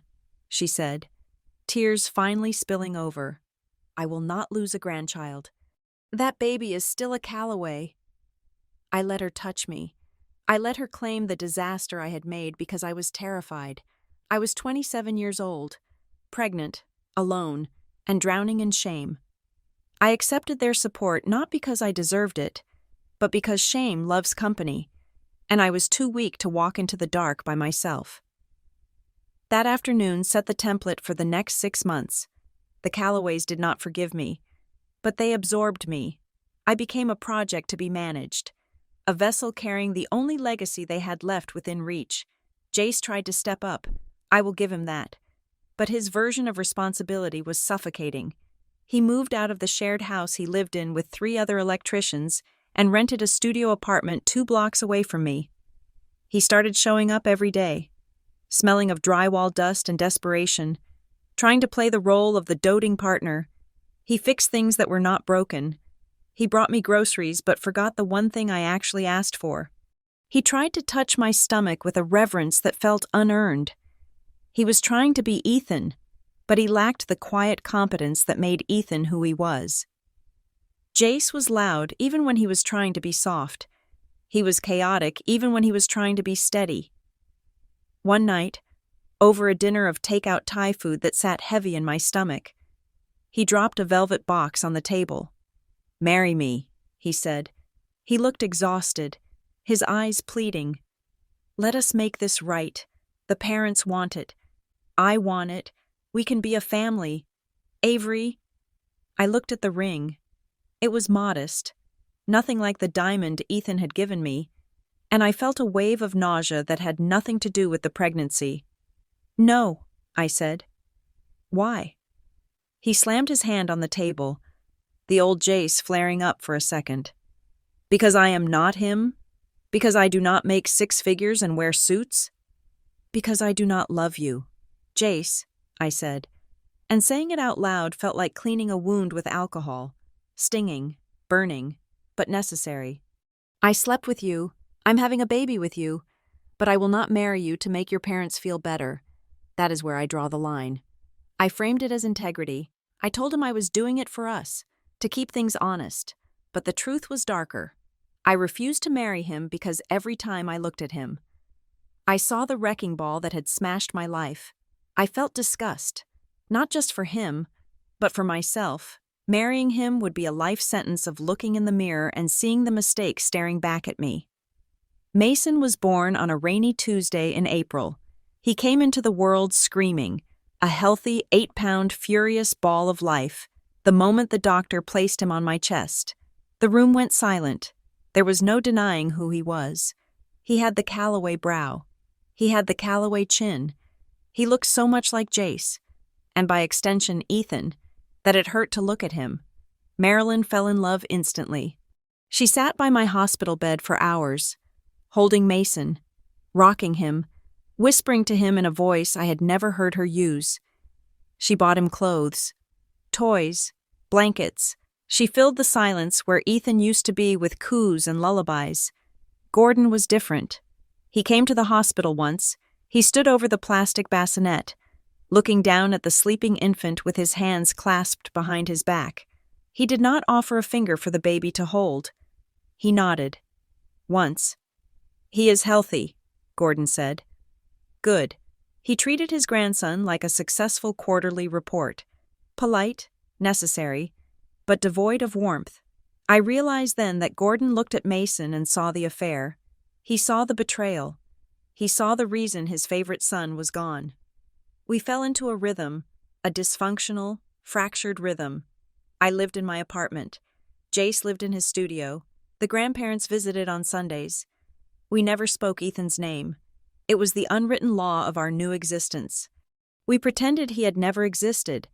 she said, tears finally spilling over. "I will not lose a grandchild. That baby is still a Calloway." I let her touch me. I let her claim the disaster I had made because I was terrified. I was 27 years old, pregnant, alone, and drowning in shame. I accepted their support not because I deserved it, but because shame loves company, and I was too weak to walk into the dark by myself. That afternoon set the template for the next 6 months. The Callaways did not forgive me, but they absorbed me. I became a project to be managed, a vessel carrying the only legacy they had left within reach. Jace tried to step up. I will give him that. But his version of responsibility was suffocating. He moved out of the shared house he lived in with 3 other electricians and rented a studio apartment 2 blocks away from me. He started showing up every day, smelling of drywall dust and desperation, trying to play the role of the doting partner. He fixed things that were not broken. He brought me groceries but forgot the one thing I actually asked for. He tried to touch my stomach with a reverence that felt unearned. He was trying to be Ethan, but he lacked the quiet competence that made Ethan who he was. Jace was loud even when he was trying to be soft. He was chaotic even when he was trying to be steady. One night, over a dinner of takeout Thai food that sat heavy in my stomach, he dropped a velvet box on the table. "Marry me," he said. He looked exhausted, his eyes pleading. "Let us make this right. The parents want it. I want it. We can be a family. Avery." I looked at the ring. It was modest, nothing like the diamond Ethan had given me, and I felt a wave of nausea that had nothing to do with the pregnancy. "No," I said. "Why?" He slammed his hand on the table, the old Jace flaring up for a second. "Because I am not him? Because I do not make 6 figures and wear suits? Because I do not love you, Jace," I said, and saying it out loud felt like cleaning a wound with alcohol, stinging, burning, but necessary. "I slept with you, I'm having a baby with you, but I will not marry you to make your parents feel better. That is where I draw the line." I framed it as integrity. I told him I was doing it for us, to keep things honest, but the truth was darker. I refused to marry him because every time I looked at him, I saw the wrecking ball that had smashed my life. I felt disgust, not just for him, but for myself. Marrying him would be a life sentence of looking in the mirror and seeing the mistake staring back at me. Mason was born on a rainy Tuesday in April. He came into the world screaming, a healthy 8-pound furious ball of life, the moment the doctor placed him on my chest. The room went silent. There was no denying who he was. He had the Callaway brow. He had the Callaway chin. He looked so much like Jace, and by extension Ethan, that it hurt to look at him. Marilyn fell in love instantly. She sat by my hospital bed for hours, holding Mason, rocking him, whispering to him in a voice I had never heard her use. She bought him clothes, toys, blankets. She filled the silence where Ethan used to be with coos and lullabies. Gordon was different. He came to the hospital once. He stood over the plastic bassinet, looking down at the sleeping infant with his hands clasped behind his back. He did not offer a finger for the baby to hold. He nodded. Once. "He is healthy," Gordon said. "Good." He treated his grandson like a successful quarterly report. Polite, necessary, but devoid of warmth. I realized then that Gordon looked at Mason and saw the affair. He saw the betrayal. He saw the reason his favorite son was gone. We fell into a rhythm, a dysfunctional, fractured rhythm. I lived in my apartment. Jace lived in his studio. The grandparents visited on Sundays. We never spoke Ethan's name. It was the unwritten law of our new existence. We pretended he had never existed,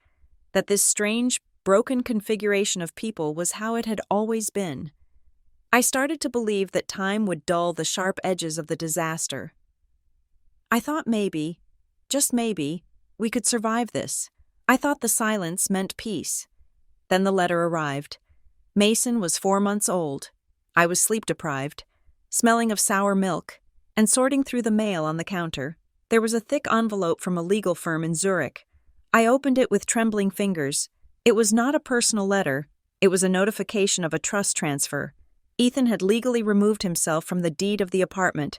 that this strange, broken configuration of people was how it had always been. I started to believe that time would dull the sharp edges of the disaster. I thought maybe, just maybe, we could survive this. I thought the silence meant peace. Then the letter arrived. Mason was 4 months old. I was sleep-deprived, smelling of sour milk, and sorting through the mail on the counter. There was a thick envelope from a legal firm in Zurich. I opened it with trembling fingers. It was not a personal letter. It was a notification of a trust transfer. Ethan had legally removed himself from the deed of the apartment,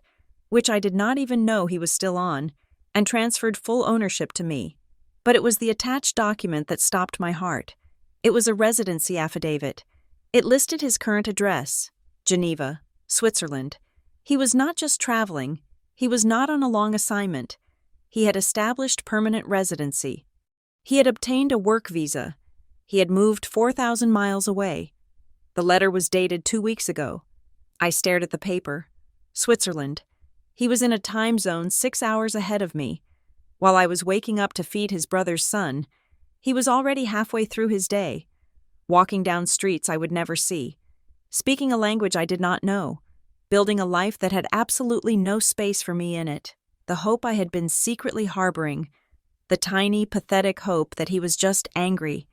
which I did not even know he was still on, and transferred full ownership to me. But it was the attached document that stopped my heart. It was a residency affidavit. It listed his current address, Geneva, Switzerland. He was not just traveling. He was not on a long assignment. He had established permanent residency. He had obtained a work visa. He had moved 4,000 miles away. The letter was dated 2 weeks ago. I stared at the paper. Switzerland. He was in a time zone 6 hours ahead of me. While I was waking up to feed his brother's son, he was already halfway through his day, walking down streets I would never see, speaking a language I did not know, building a life that had absolutely no space for me in it, the hope I had been secretly harboring, the tiny, pathetic hope that he was just angry,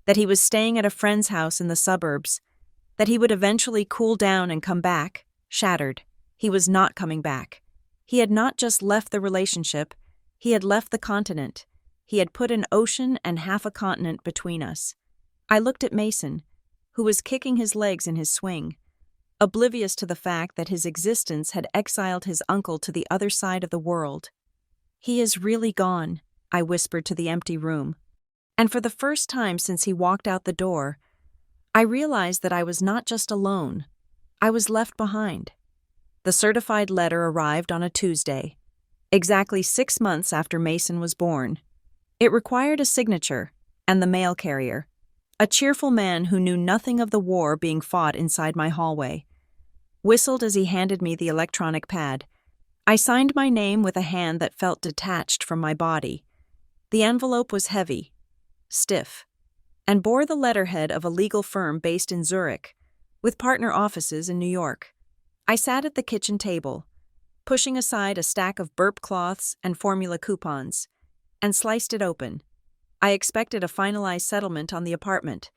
that he was staying at a friend's house in the suburbs, that he would eventually cool down and come back, shattered. He was not coming back. He had not just left the relationship, he had left the continent. He had put an ocean and half a continent between us. I looked at Mason, who was kicking his legs in his swing, oblivious to the fact that his existence had exiled his uncle to the other side of the world. "He is really gone," I whispered to the empty room. And for the first time since he walked out the door, I realized that I was not just alone. I was left behind. The certified letter arrived on a Tuesday, exactly 6 months after Mason was born. It required a signature, and the mail carrier, a cheerful man who knew nothing of the war being fought inside my hallway, whistled as he handed me the electronic pad. I signed my name with a hand that felt detached from my body. The envelope was heavy, stiff, and bore the letterhead of a legal firm based in Zurich, with partner offices in New York. I sat at the kitchen table, pushing aside a stack of burp cloths and formula coupons, and sliced it open. I expected a finalized settlement on the apartment.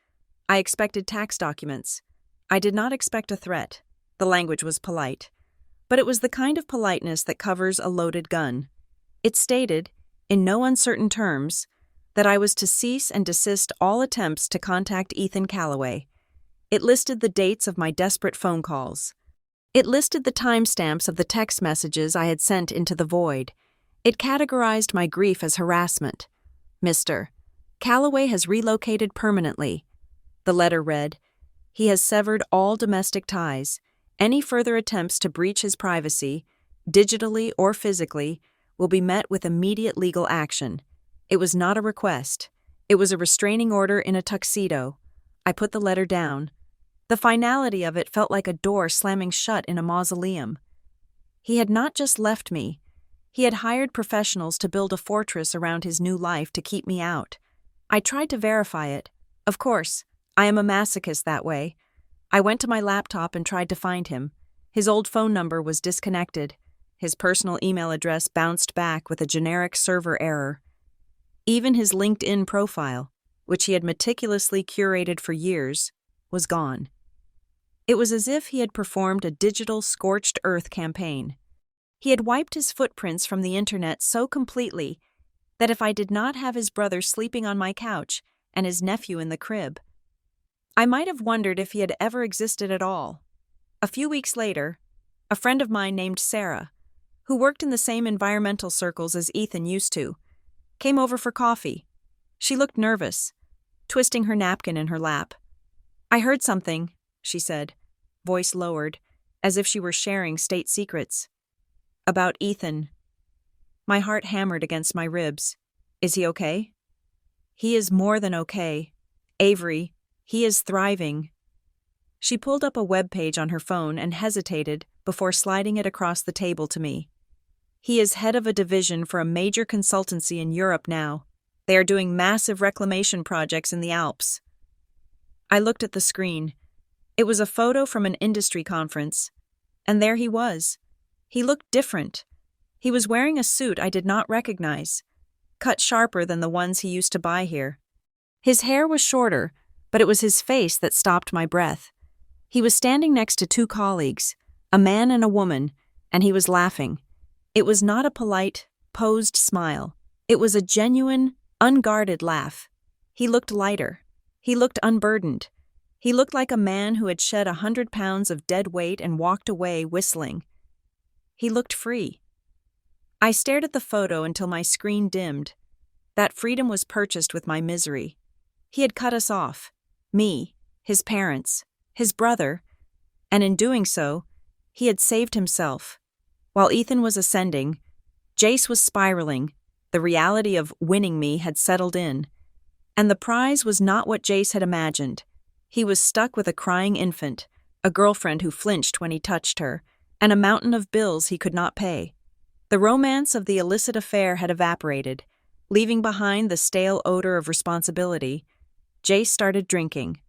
I expected tax documents. I did not expect a threat. The language was polite. But it was the kind of politeness that covers a loaded gun. It stated, in no uncertain terms, that I was to cease and desist all attempts to contact Ethan Calloway. It listed the dates of my desperate phone calls. It listed the timestamps of the text messages I had sent into the void. It categorized my grief as harassment. Mr. Calloway has relocated permanently. The letter read, he has severed all domestic ties. Any further attempts to breach his privacy, digitally or physically, will be met with immediate legal action. It was not a request. It was a restraining order in a tuxedo. I put the letter down. The finality of it felt like a door slamming shut in a mausoleum. He had not just left me. He had hired professionals to build a fortress around his new life to keep me out. I tried to verify it. Of course, I am a masochist that way. I went to my laptop and tried to find him. His old phone number was disconnected. His personal email address bounced back with a generic server error. Even his LinkedIn profile, which he had meticulously curated for years, was gone. It was as if he had performed a digital scorched earth campaign. He had wiped his footprints from the internet so completely that if I did not have his brother sleeping on my couch and his nephew in the crib, I might have wondered if he had ever existed at all. A few weeks later, a friend of mine named Sarah, who worked in the same environmental circles as Ethan used to, came over for coffee. She looked nervous, twisting her napkin in her lap. "I heard something," she said, voice lowered, as if she were sharing state secrets. "About Ethan." My heart hammered against my ribs. "Is he okay?" "He is more than okay. Avery, he is thriving." She pulled up a web page on her phone and hesitated before sliding it across the table to me. "He is head of a division for a major consultancy in Europe now. They are doing massive reclamation projects in the Alps." I looked at the screen. It was a photo from an industry conference. And there he was. He looked different. He was wearing a suit I did not recognize, cut sharper than the ones he used to buy here. His hair was shorter, but it was his face that stopped my breath. He was standing next to 2 colleagues, a man and a woman, and he was laughing. It was not a polite, posed smile. It was a genuine, unguarded laugh. He looked lighter. He looked unburdened. He looked like a man who had shed 100 pounds of dead weight and walked away whistling. He looked free. I stared at the photo until my screen dimmed. That freedom was purchased with my misery. He had cut us off. Me, his parents, his brother, and in doing so, he had saved himself. While Ethan was ascending, Jace was spiraling. The reality of winning me had settled in. And the prize was not what Jace had imagined. He was stuck with a crying infant, a girlfriend who flinched when he touched her, and a mountain of bills he could not pay. The romance of the illicit affair had evaporated, leaving behind the stale odor of responsibility. Jace started drinking.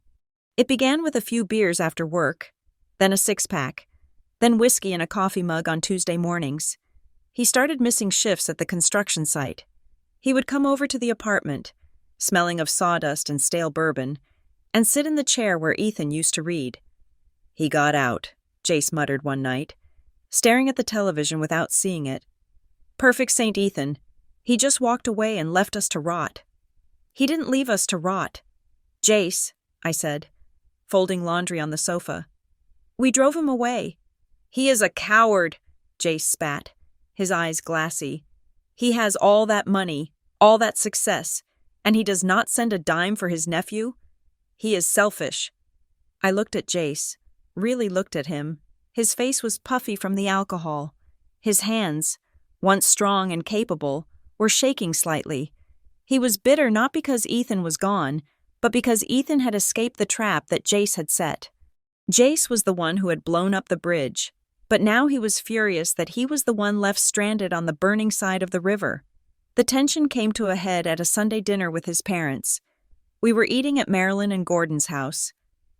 It began with a few beers after work, then a six-pack, then whiskey in a coffee mug on Tuesday mornings. He started missing shifts at the construction site. He would come over to the apartment, smelling of sawdust and stale bourbon, and sit in the chair where Ethan used to read. "He got out," Jace muttered one night, staring at the television without seeing it. "Perfect Saint Ethan. He just walked away and left us to rot." "He didn't leave us to rot." "Jace," I said, folding laundry on the sofa. "We drove him away." "He is a coward," Jace spat, his eyes glassy. "He has all that money, all that success, and he does not send a dime for his nephew? He is selfish." I looked at Jace, really looked at him. His face was puffy from the alcohol. His hands, once strong and capable, were shaking slightly. He was bitter not because Ethan was gone, but because Ethan had escaped the trap that Jace had set. Jace was the one who had blown up the bridge, but now he was furious that he was the one left stranded on the burning side of the river. The tension came to a head at a Sunday dinner with his parents. We were eating at Marilyn and Gordon's house.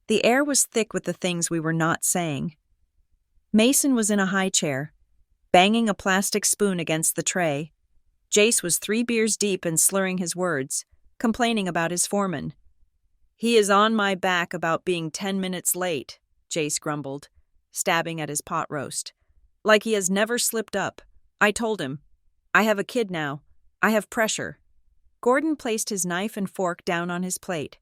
The air was thick with the things we were not saying. Mason was in a high chair, banging a plastic spoon against the tray. Jace was 3 beers deep and slurring his words, complaining about his foreman. "He is on my back about being 10 minutes late," Jace grumbled, stabbing at his pot roast. "Like he has never slipped up. I told him, I have a kid now. I have pressure." Gordon placed his knife and fork down on his plate.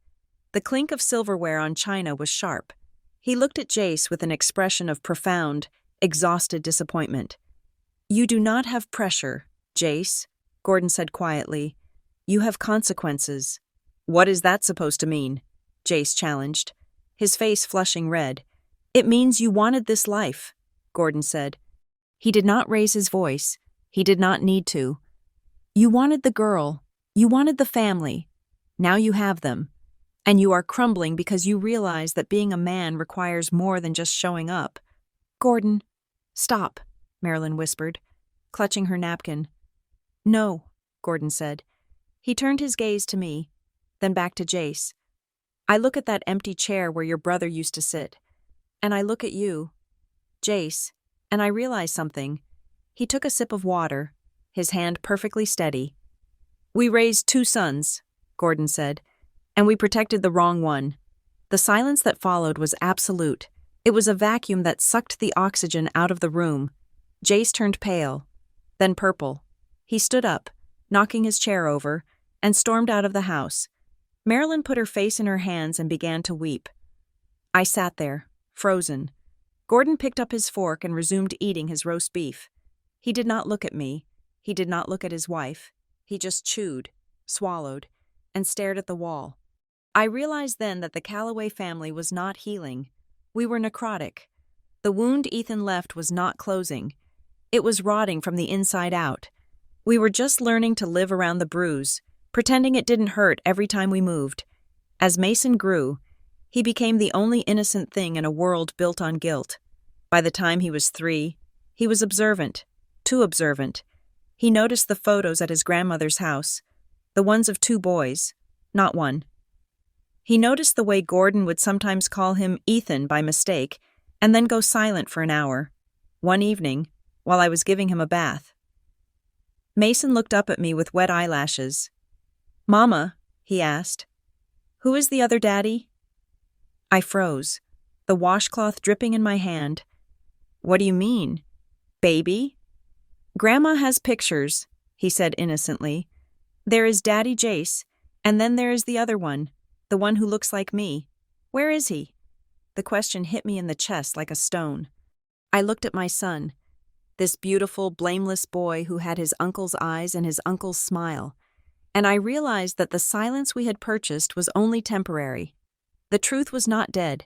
The clink of silverware on china was sharp. He looked at Jace with an expression of profound, exhausted disappointment. "You do not have pressure, Jace," Gordon said quietly. "You have consequences." "What is that supposed to mean?" Jace challenged, his face flushing red. "It means you wanted this life," Gordon said. He did not raise his voice. He did not need to. "You wanted the girl. You wanted the family. Now you have them. And you are crumbling because you realize that being a man requires more than just showing up." "Gordon, stop," Marilyn whispered, clutching her napkin. "No," Gordon said. He turned his gaze to me, then back to Jace. "I look at that empty chair where your brother used to sit, and I look at you, Jace, and I realize something." He took a sip of water, his hand perfectly steady. "We raised 2 sons," Gordon said, "and we protected the wrong one." The silence that followed was absolute. It was a vacuum that sucked the oxygen out of the room. Jace turned pale, then purple. He stood up, knocking his chair over, and stormed out of the house. Marilyn put her face in her hands and began to weep. I sat there, frozen. Gordon picked up his fork and resumed eating his roast beef. He did not look at me. He did not look at his wife. He just chewed, swallowed, and stared at the wall. I realized then that the Calloway family was not healing. We were necrotic. The wound Ethan left was not closing. It was rotting from the inside out. We were just learning to live around the bruise, pretending it didn't hurt every time we moved. As Mason grew, he became the only innocent thing in a world built on guilt. By the time he was 3, he was observant, too observant. He noticed the photos at his grandmother's house, the ones of 2 boys, not one. He noticed the way Gordon would sometimes call him Ethan by mistake and then go silent for an hour. One evening, while I was giving him a bath, Mason looked up at me with wet eyelashes. "Mama," he asked, "who is the other daddy?" I froze, the washcloth dripping in my hand. "What do you mean? Baby?" "Grandma has pictures," he said innocently. "There is Daddy Jace, and then there is the other one, the one who looks like me." Where is he? The question hit me in the chest like a stone. I looked at my son, this beautiful, blameless boy who had his uncle's eyes and his uncle's smile, and I realized that the silence we had purchased was only temporary. The truth was not dead.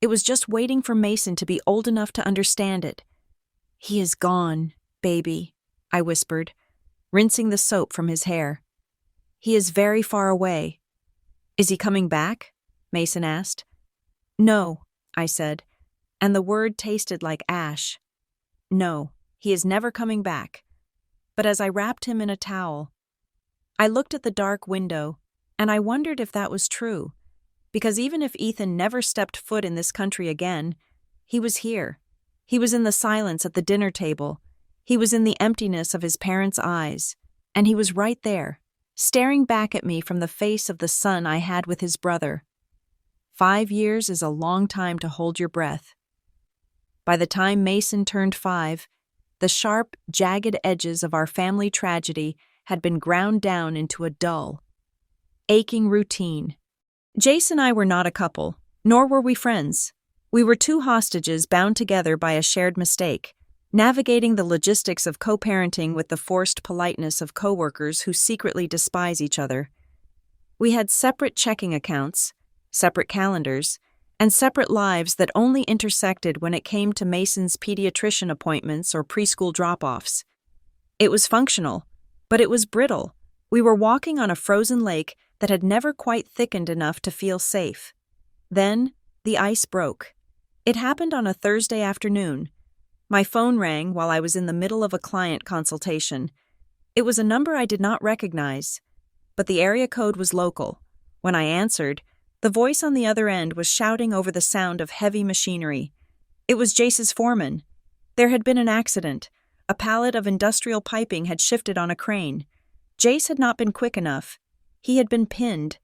It was just waiting for Mason to be old enough to understand it. "He is gone, baby," I whispered, rinsing the soap from his hair. "He is very far away." "Is he coming back?" Mason asked. "No," I said, and the word tasted like ash. "No, he is never coming back." But as I wrapped him in a towel, I looked at the dark window, and I wondered if that was true, because even if Ethan never stepped foot in this country again, he was here. He was in the silence at the dinner table. He was in the emptiness of his parents' eyes, and he was right there, staring back at me from the face of the son I had with his brother. 5 years is a long time to hold your breath. By the time Mason turned 5, the sharp, jagged edges of our family tragedy had been ground down into a dull, aching routine. Jace and I were not a couple, nor were we friends. We were two hostages bound together by a shared mistake, navigating the logistics of co-parenting with the forced politeness of coworkers who secretly despise each other. We had separate checking accounts, separate calendars, and separate lives that only intersected when it came to Mason's pediatrician appointments or preschool drop-offs. It was functional, but it was brittle. We were walking on a frozen lake that had never quite thickened enough to feel safe. Then, the ice broke. It happened on a Thursday afternoon. My phone rang while I was in the middle of a client consultation. It was a number I did not recognize, but the area code was local. When I answered, the voice on the other end was shouting over the sound of heavy machinery. It was Jace's foreman. There had been an accident. A pallet of industrial piping had shifted on a crane. Jace had not been quick enough. He had been pinned.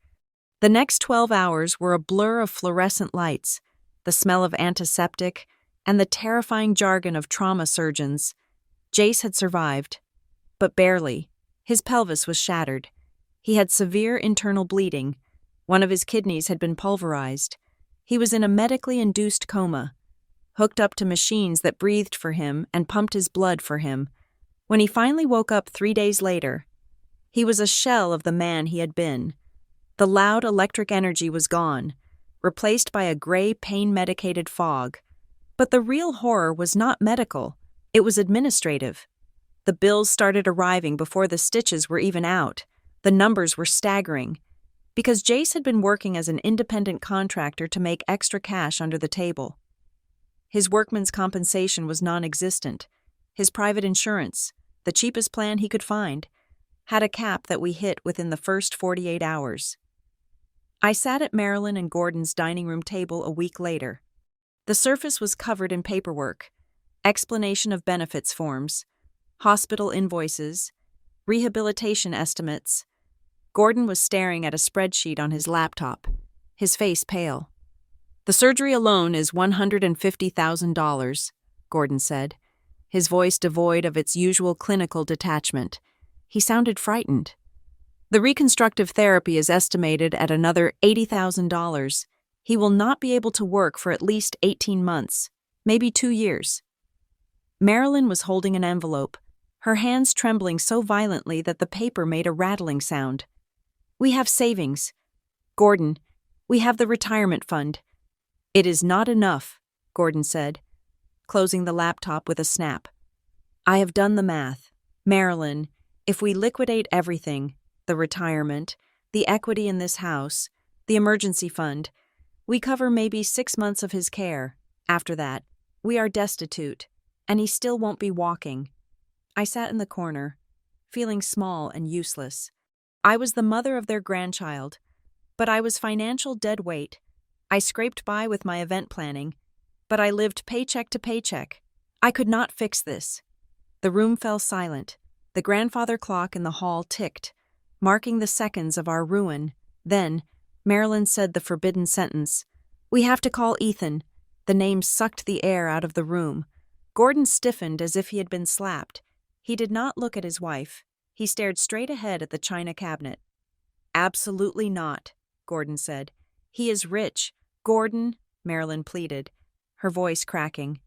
The next 12 hours were a blur of fluorescent lights, the smell of antiseptic, and the terrifying jargon of trauma surgeons. Jace had survived, but barely. His pelvis was shattered. He had severe internal bleeding. One of his kidneys had been pulverized. He was in a medically induced coma, hooked up to machines that breathed for him and pumped his blood for him. When he finally woke up 3 days later, he was a shell of the man he had been. The loud electric energy was gone, replaced by a gray pain-medicated fog. But the real horror was not medical, it was administrative. The bills started arriving before the stitches were even out. The numbers were staggering. Because Jace had been working as an independent contractor to make extra cash under the table. His workman's compensation was non-existent. His private insurance, the cheapest plan he could find, had a cap that we hit within the first 48 hours. I sat at Marilyn and Gordon's dining room table a week later. The surface was covered in paperwork, explanation of benefits forms, hospital invoices, rehabilitation estimates. Gordon was staring at a spreadsheet on his laptop, his face pale. "The surgery alone is $150,000, Gordon said, his voice devoid of its usual clinical detachment. He sounded frightened. "The reconstructive therapy is estimated at another $80,000. He will not be able to work for at least 18 months, maybe 2 years. Marilyn was holding an envelope, her hands trembling so violently that the paper made a rattling sound. "We have savings. Gordon, we have the retirement fund." "It is not enough," Gordon said, closing the laptop with a snap. "I have done the math. Marilyn, if we liquidate everything, the retirement, the equity in this house, the emergency fund, we cover maybe 6 months of his care. After that, we are destitute, and he still won't be walking." I sat in the corner, feeling small and useless. I was the mother of their grandchild, but I was financial dead weight. I scraped by with my event planning, but I lived paycheck to paycheck. I could not fix this. The room fell silent. The grandfather clock in the hall ticked, marking the seconds of our ruin. Then, Marilyn said the forbidden sentence, "We have to call Ethan." The name sucked the air out of the room. Gordon stiffened as if he had been slapped. He did not look at his wife. He stared straight ahead at the china cabinet. "Absolutely not," Gordon said. "He is rich. Gordon, Marilyn pleaded, her voice cracking.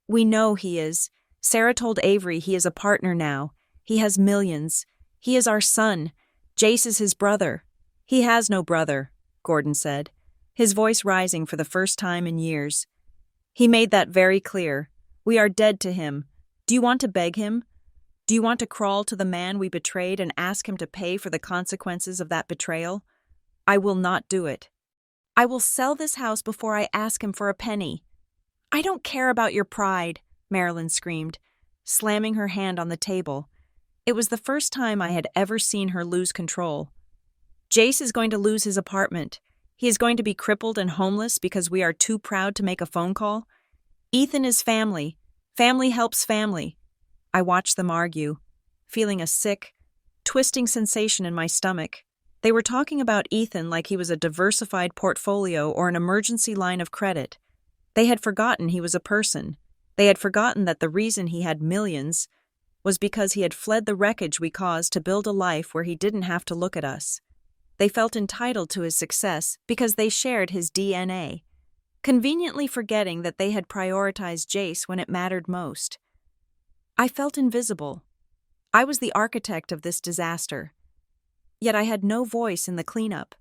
We know he is. Sarah told Avery he is a partner now. He has millions. He is our son. Jace is his brother. He has no brother, Gordon said, his voice rising for the first time in years. He made that very clear. We are dead to him. Do you want to beg him? Do you want to crawl to the man we betrayed and ask him to pay for the consequences of that betrayal? I will not do it. I will sell this house before I ask him for a penny. I don't care about your pride, Marilyn screamed, slamming her hand on the table. It was the first time I had ever seen her lose control. Jace is going to lose his apartment. He is going to be crippled and homeless because we are too proud to make a phone call. Ethan is family. Family helps family. I watched them argue, feeling a sick, twisting sensation in my stomach. They were talking about Ethan like he was a diversified portfolio or an emergency line of credit. They had forgotten he was a person. They had forgotten that the reason he had millions was because he had fled the wreckage we caused to build a life where he didn't have to look at us. They felt entitled to his success because they shared his DNA, conveniently forgetting that they had prioritized Jace when it mattered most. I felt invisible. I was the architect of this disaster. Yet I had no voice in the cleanup.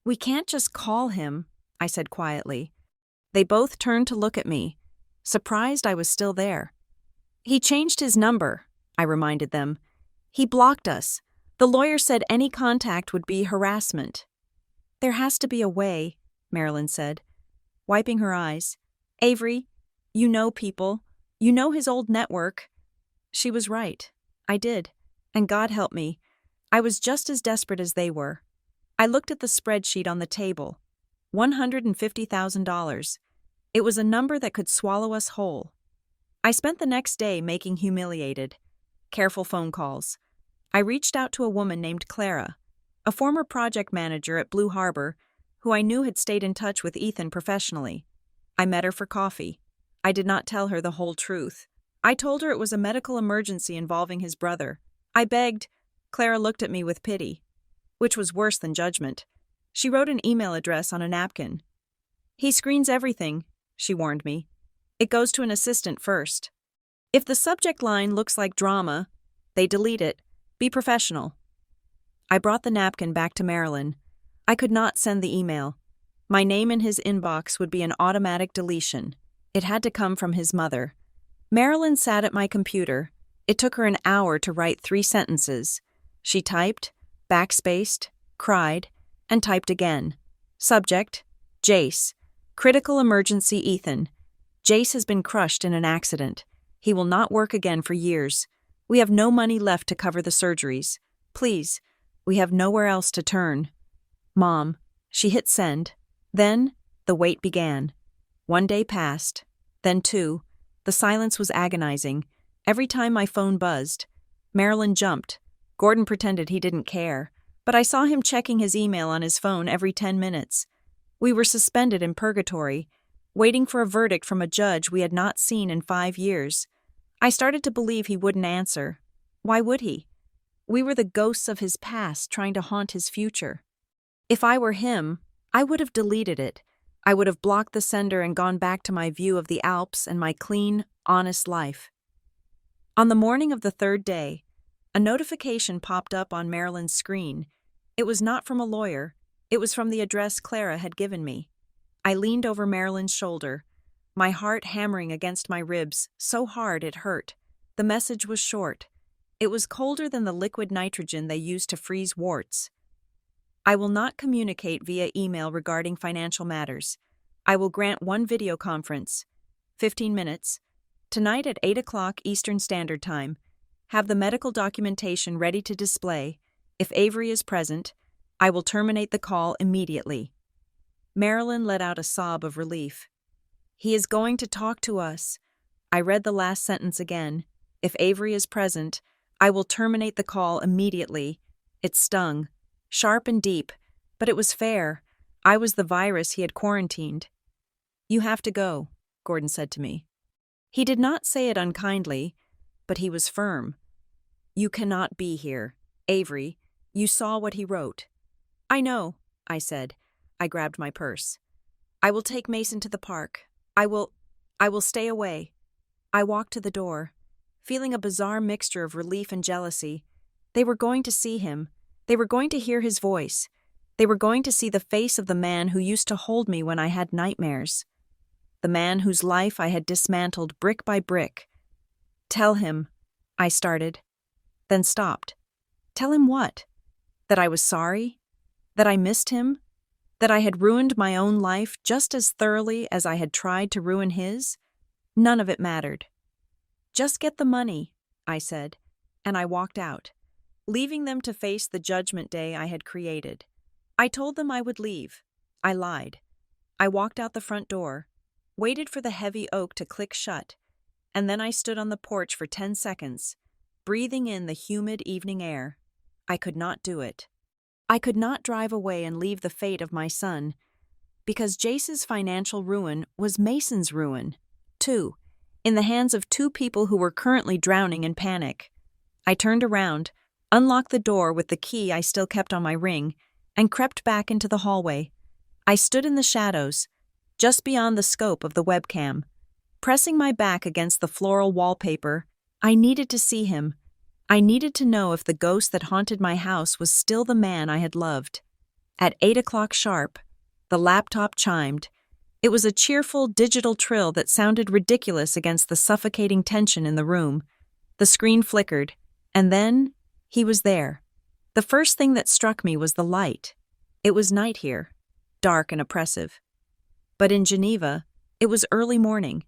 We can't just call him, I said quietly. They both turned to look at me, surprised I was still there. He changed his number, I reminded them. He blocked us. The lawyer said any contact would be harassment. There has to be a way, Marilyn said, wiping her eyes. Avery, you know people. You know his old network. She was right. I did. And God help me. I was just as desperate as they were. I looked at the spreadsheet on the table. $150,000. It was a number that could swallow us whole. I spent the next day making humiliated, careful phone calls. I reached out to a woman named Clara, a former project manager at Blue Harbor, who I knew had stayed in touch with Ethan professionally. I met her for coffee. I did not tell her the whole truth. I told her it was a medical emergency involving his brother. I begged. Clara looked at me with pity, which was worse than judgment. She wrote an email address on a napkin. He screens everything, she warned me. It goes to an assistant first. If the subject line looks like drama, they delete it. Be professional. I brought the napkin back to Marilyn. I could not send the email. My name in his inbox would be an automatic deletion. It had to come from his mother. Marilyn sat at my computer. It took her an hour to write 3 sentences. She typed, backspaced, cried, and typed again. Subject, Jace. Critical emergency Ethan. Jace has been crushed in an accident. He will not work again for years. We have no money left to cover the surgeries. Please, we have nowhere else to turn. Mom. She hit send. Then, the wait began. 1 day passed. Then 2. The silence was agonizing. Every time my phone buzzed, Marilyn jumped. Gordon pretended he didn't care, but I saw him checking his email on his phone every 10 minutes. We were suspended in purgatory, waiting for a verdict from a judge we had not seen in 5 years. I started to believe he wouldn't answer. Why would he? We were the ghosts of his past trying to haunt his future. If I were him, I would have deleted it. I would have blocked the sender and gone back to my view of the Alps and my clean, honest life. On the morning of the 3rd day, a notification popped up on Marilyn's screen. It was not from a lawyer. It was from the address Clara had given me. I leaned over Marilyn's shoulder, my heart hammering against my ribs so hard it hurt. The message was short. It was colder than the liquid nitrogen they use to freeze warts. I will not communicate via email regarding financial matters. I will grant 1 video conference, 15 minutes, tonight at 8 o'clock Eastern Standard Time. Have the medical documentation ready to display. If Avery is present, I will terminate the call immediately. Marilyn let out a sob of relief. He is going to talk to us. I read the last sentence again. If Avery is present, I will terminate the call immediately. It stung, sharp and deep, but it was fair. I was the virus he had quarantined. You have to go, Gordon said to me. He did not say it unkindly, but he was firm. You cannot be here. Avery, you saw what he wrote. I know, I said. I grabbed my purse. I will take Mason to the park. I will stay away. I walked to the door, feeling a bizarre mixture of relief and jealousy. They were going to see him. They were going to hear his voice. They were going to see the face of the man who used to hold me when I had nightmares. The man whose life I had dismantled brick by brick. Tell him, I started, then stopped. Tell him what? That I was sorry? That I missed him? That I had ruined my own life just as thoroughly as I had tried to ruin his? None of it mattered. Just get the money, I said, and I walked out, leaving them to face the judgment day I had created. I told them I would leave. I lied. I walked out the front door, waited for the heavy oak to click shut, and then I stood on the porch for 10 seconds, breathing in the humid evening air. I could not do it. I could not drive away and leave the fate of my son, because Jace's financial ruin was Mason's ruin, too, in the hands of two people who were currently drowning in panic. I turned around, unlocked the door with the key I still kept on my ring, and crept back into the hallway. I stood in the shadows, just beyond the scope of the webcam. Pressing my back against the floral wallpaper, I needed to see him. I needed to know if the ghost that haunted my house was still the man I had loved. At 8 o'clock sharp, the laptop chimed. It was a cheerful digital trill that sounded ridiculous against the suffocating tension in the room. The screen flickered, and then he was there. The first thing that struck me was the light. It was night here, dark and oppressive. But in Geneva, it was early morning.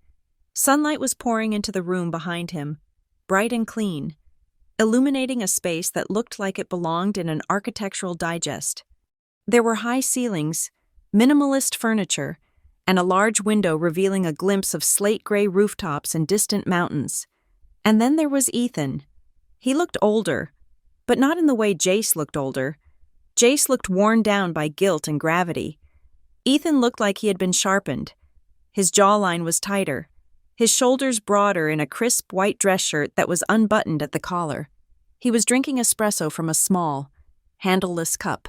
Sunlight was pouring into the room behind him, bright and clean, illuminating a space that looked like it belonged in an architectural digest. There were high ceilings, minimalist furniture, and a large window revealing a glimpse of slate-gray rooftops and distant mountains. And then there was Ethan. He looked older, but not in the way Jace looked older. Jace looked worn down by guilt and gravity. Ethan looked like he had been sharpened. His jawline was tighter, his shoulders broader in a crisp white dress shirt that was unbuttoned at the collar. He was drinking espresso from a small, handleless cup.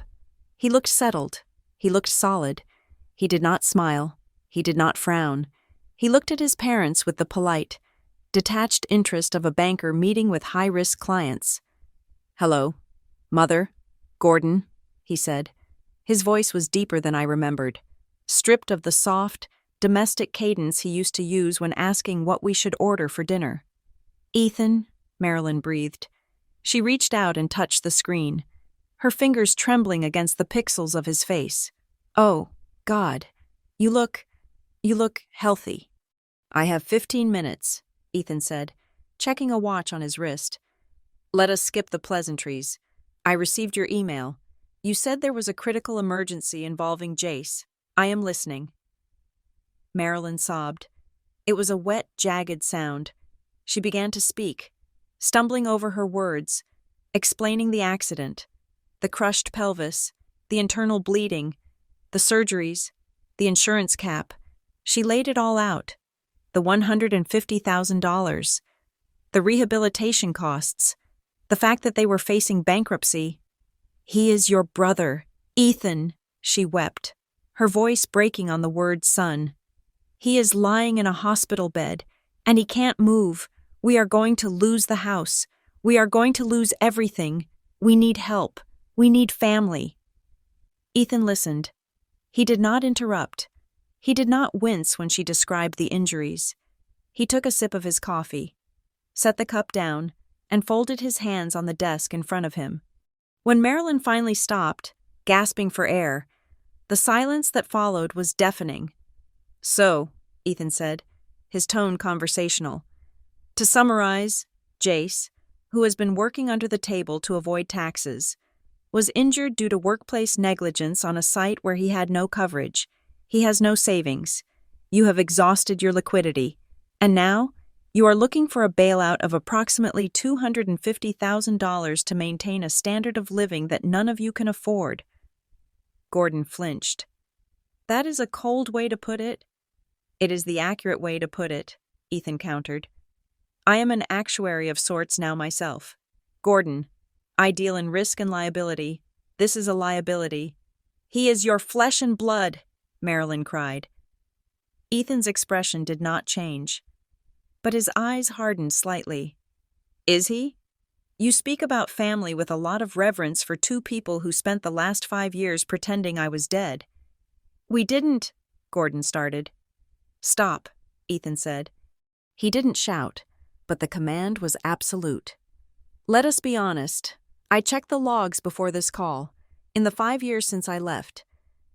He looked settled. He looked solid. He did not smile. He did not frown. He looked at his parents with the polite, detached interest of a banker meeting with high-risk clients. "Hello, Mother, Gordon," he said. His voice was deeper than I remembered, stripped of the soft, domestic cadence he used to use when asking what we should order for dinner. "Ethan," Marilyn breathed. She reached out and touched the screen, her fingers trembling against the pixels of his face. "Oh, God, you look healthy." "I have 15 minutes, Ethan said, checking a watch on his wrist. "Let us skip the pleasantries. I received your email. You said there was a critical emergency involving Jace. I am listening." Marilyn sobbed. It was a wet, jagged sound. She began to speak, stumbling over her words, explaining the accident, the crushed pelvis, the internal bleeding, the surgeries, the insurance cap. She laid it all out. The $150,000, the rehabilitation costs, the fact that they were facing bankruptcy. "He is your brother, Ethan," she wept, her voice breaking on the word son. "He is lying in a hospital bed, and he can't move. We are going to lose the house. We are going to lose everything. We need help. We need family." Ethan listened. He did not interrupt. He did not wince when she described the injuries. He took a sip of his coffee, set the cup down, and folded his hands on the desk in front of him. When Marilyn finally stopped, gasping for air, the silence that followed was deafening. "So," Ethan said, his tone conversational. "To summarize, Jace, who has been working under the table to avoid taxes, was injured due to workplace negligence on a site where he had no coverage. He has no savings. You have exhausted your liquidity. And now, you are looking for a bailout of approximately $250,000 to maintain a standard of living that none of you can afford." Gordon flinched. "That is a cold way to put it." "It is the accurate way to put it," Ethan countered. "I am an actuary of sorts now myself. Gordon, I deal in risk and liability. This is a liability." "He is your flesh and blood," Marilyn cried, Ethan's expression did not change, but his eyes hardened slightly. Is he? You speak about family with a lot of reverence for two people who spent the last 5 years pretending I was dead. We didn't, Gordon started. Stop, Ethan said. He didn't shout, but the command was absolute. Let us be honest. I checked the logs before this call. In the 5 years since I left,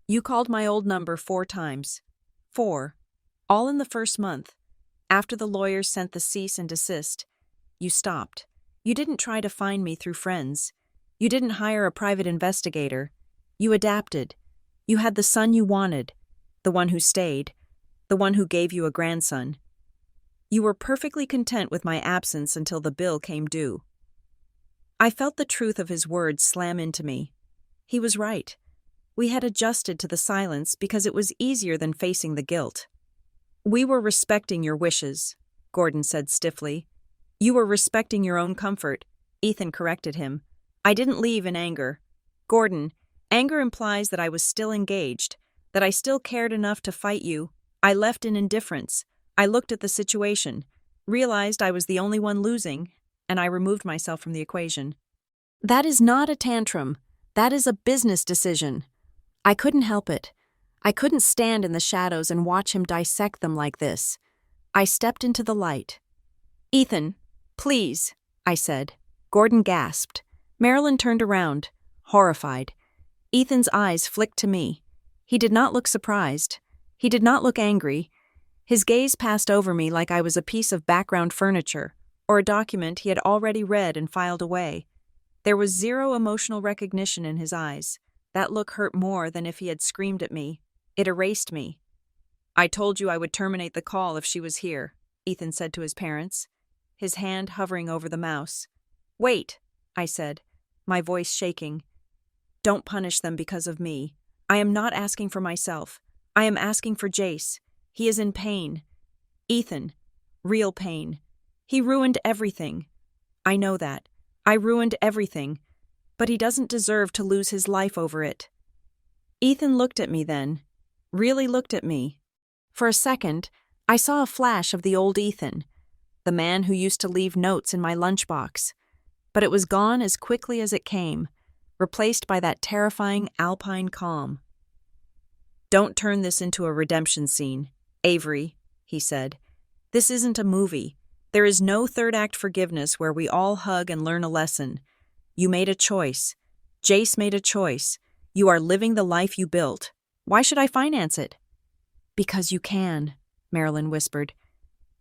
you called my old number 4 times. 4. All in the first month. After the lawyers sent the cease and desist, you stopped. You didn't try to find me through friends. You didn't hire a private investigator. You adapted. You had the son you wanted, the one who stayed, the one who gave you a grandson. You were perfectly content with my absence until the bill came due. I felt the truth of his words slam into me. He was right. We had adjusted to the silence because it was easier than facing the guilt. We were respecting your wishes, Gordon said stiffly. You were respecting your own comfort, Ethan corrected him. I didn't leave in anger. Gordon, anger implies that I was still engaged, that I still cared enough to fight you. I left in indifference. I looked at the situation, realized I was the only one losing, and I removed myself from the equation. That is not a tantrum. That is a business decision. I couldn't help it. I couldn't stand in the shadows and watch him dissect them like this. I stepped into the light. Ethan, please, I said. Gordon gasped. Marilyn turned around, horrified. Ethan's eyes flicked to me. He did not look surprised. He did not look angry. His gaze passed over me like I was a piece of background furniture, or a document he had already read and filed away. There was zero emotional recognition in his eyes. That look hurt more than if he had screamed at me. It erased me. I told you I would terminate the call if she was here, Ethan said to his parents, his hand hovering over the mouse. Wait, I said, my voice shaking. Don't punish them because of me. I am not asking for myself. I am asking for Jace. He is in pain. Ethan, real pain. He ruined everything. I know that. I ruined everything. But he doesn't deserve to lose his life over it. Ethan looked at me then, really looked at me. For a second, I saw a flash of the old Ethan, the man who used to leave notes in my lunchbox. But it was gone as quickly as it came, replaced by that terrifying alpine calm. Don't turn this into a redemption scene, Avery, he said. This isn't a movie. There is no third act forgiveness where we all hug and learn a lesson. You made a choice. Jace made a choice. You are living the life you built. Why should I finance it? Because you can, Marilyn whispered.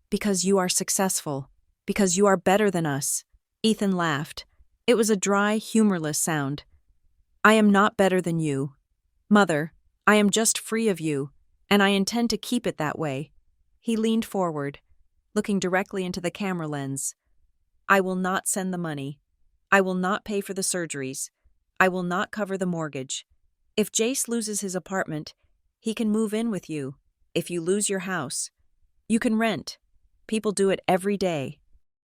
Because you are successful. Because you are better than us. Ethan laughed. It was a dry, humorless sound. I am not better than you. Mother, I am just free of you, and I intend to keep it that way. He leaned forward, looking directly into the camera lens. I will not send the money. I will not pay for the surgeries. I will not cover the mortgage. If Jace loses his apartment, he can move in with you. If you lose your house, you can rent. People do it every day.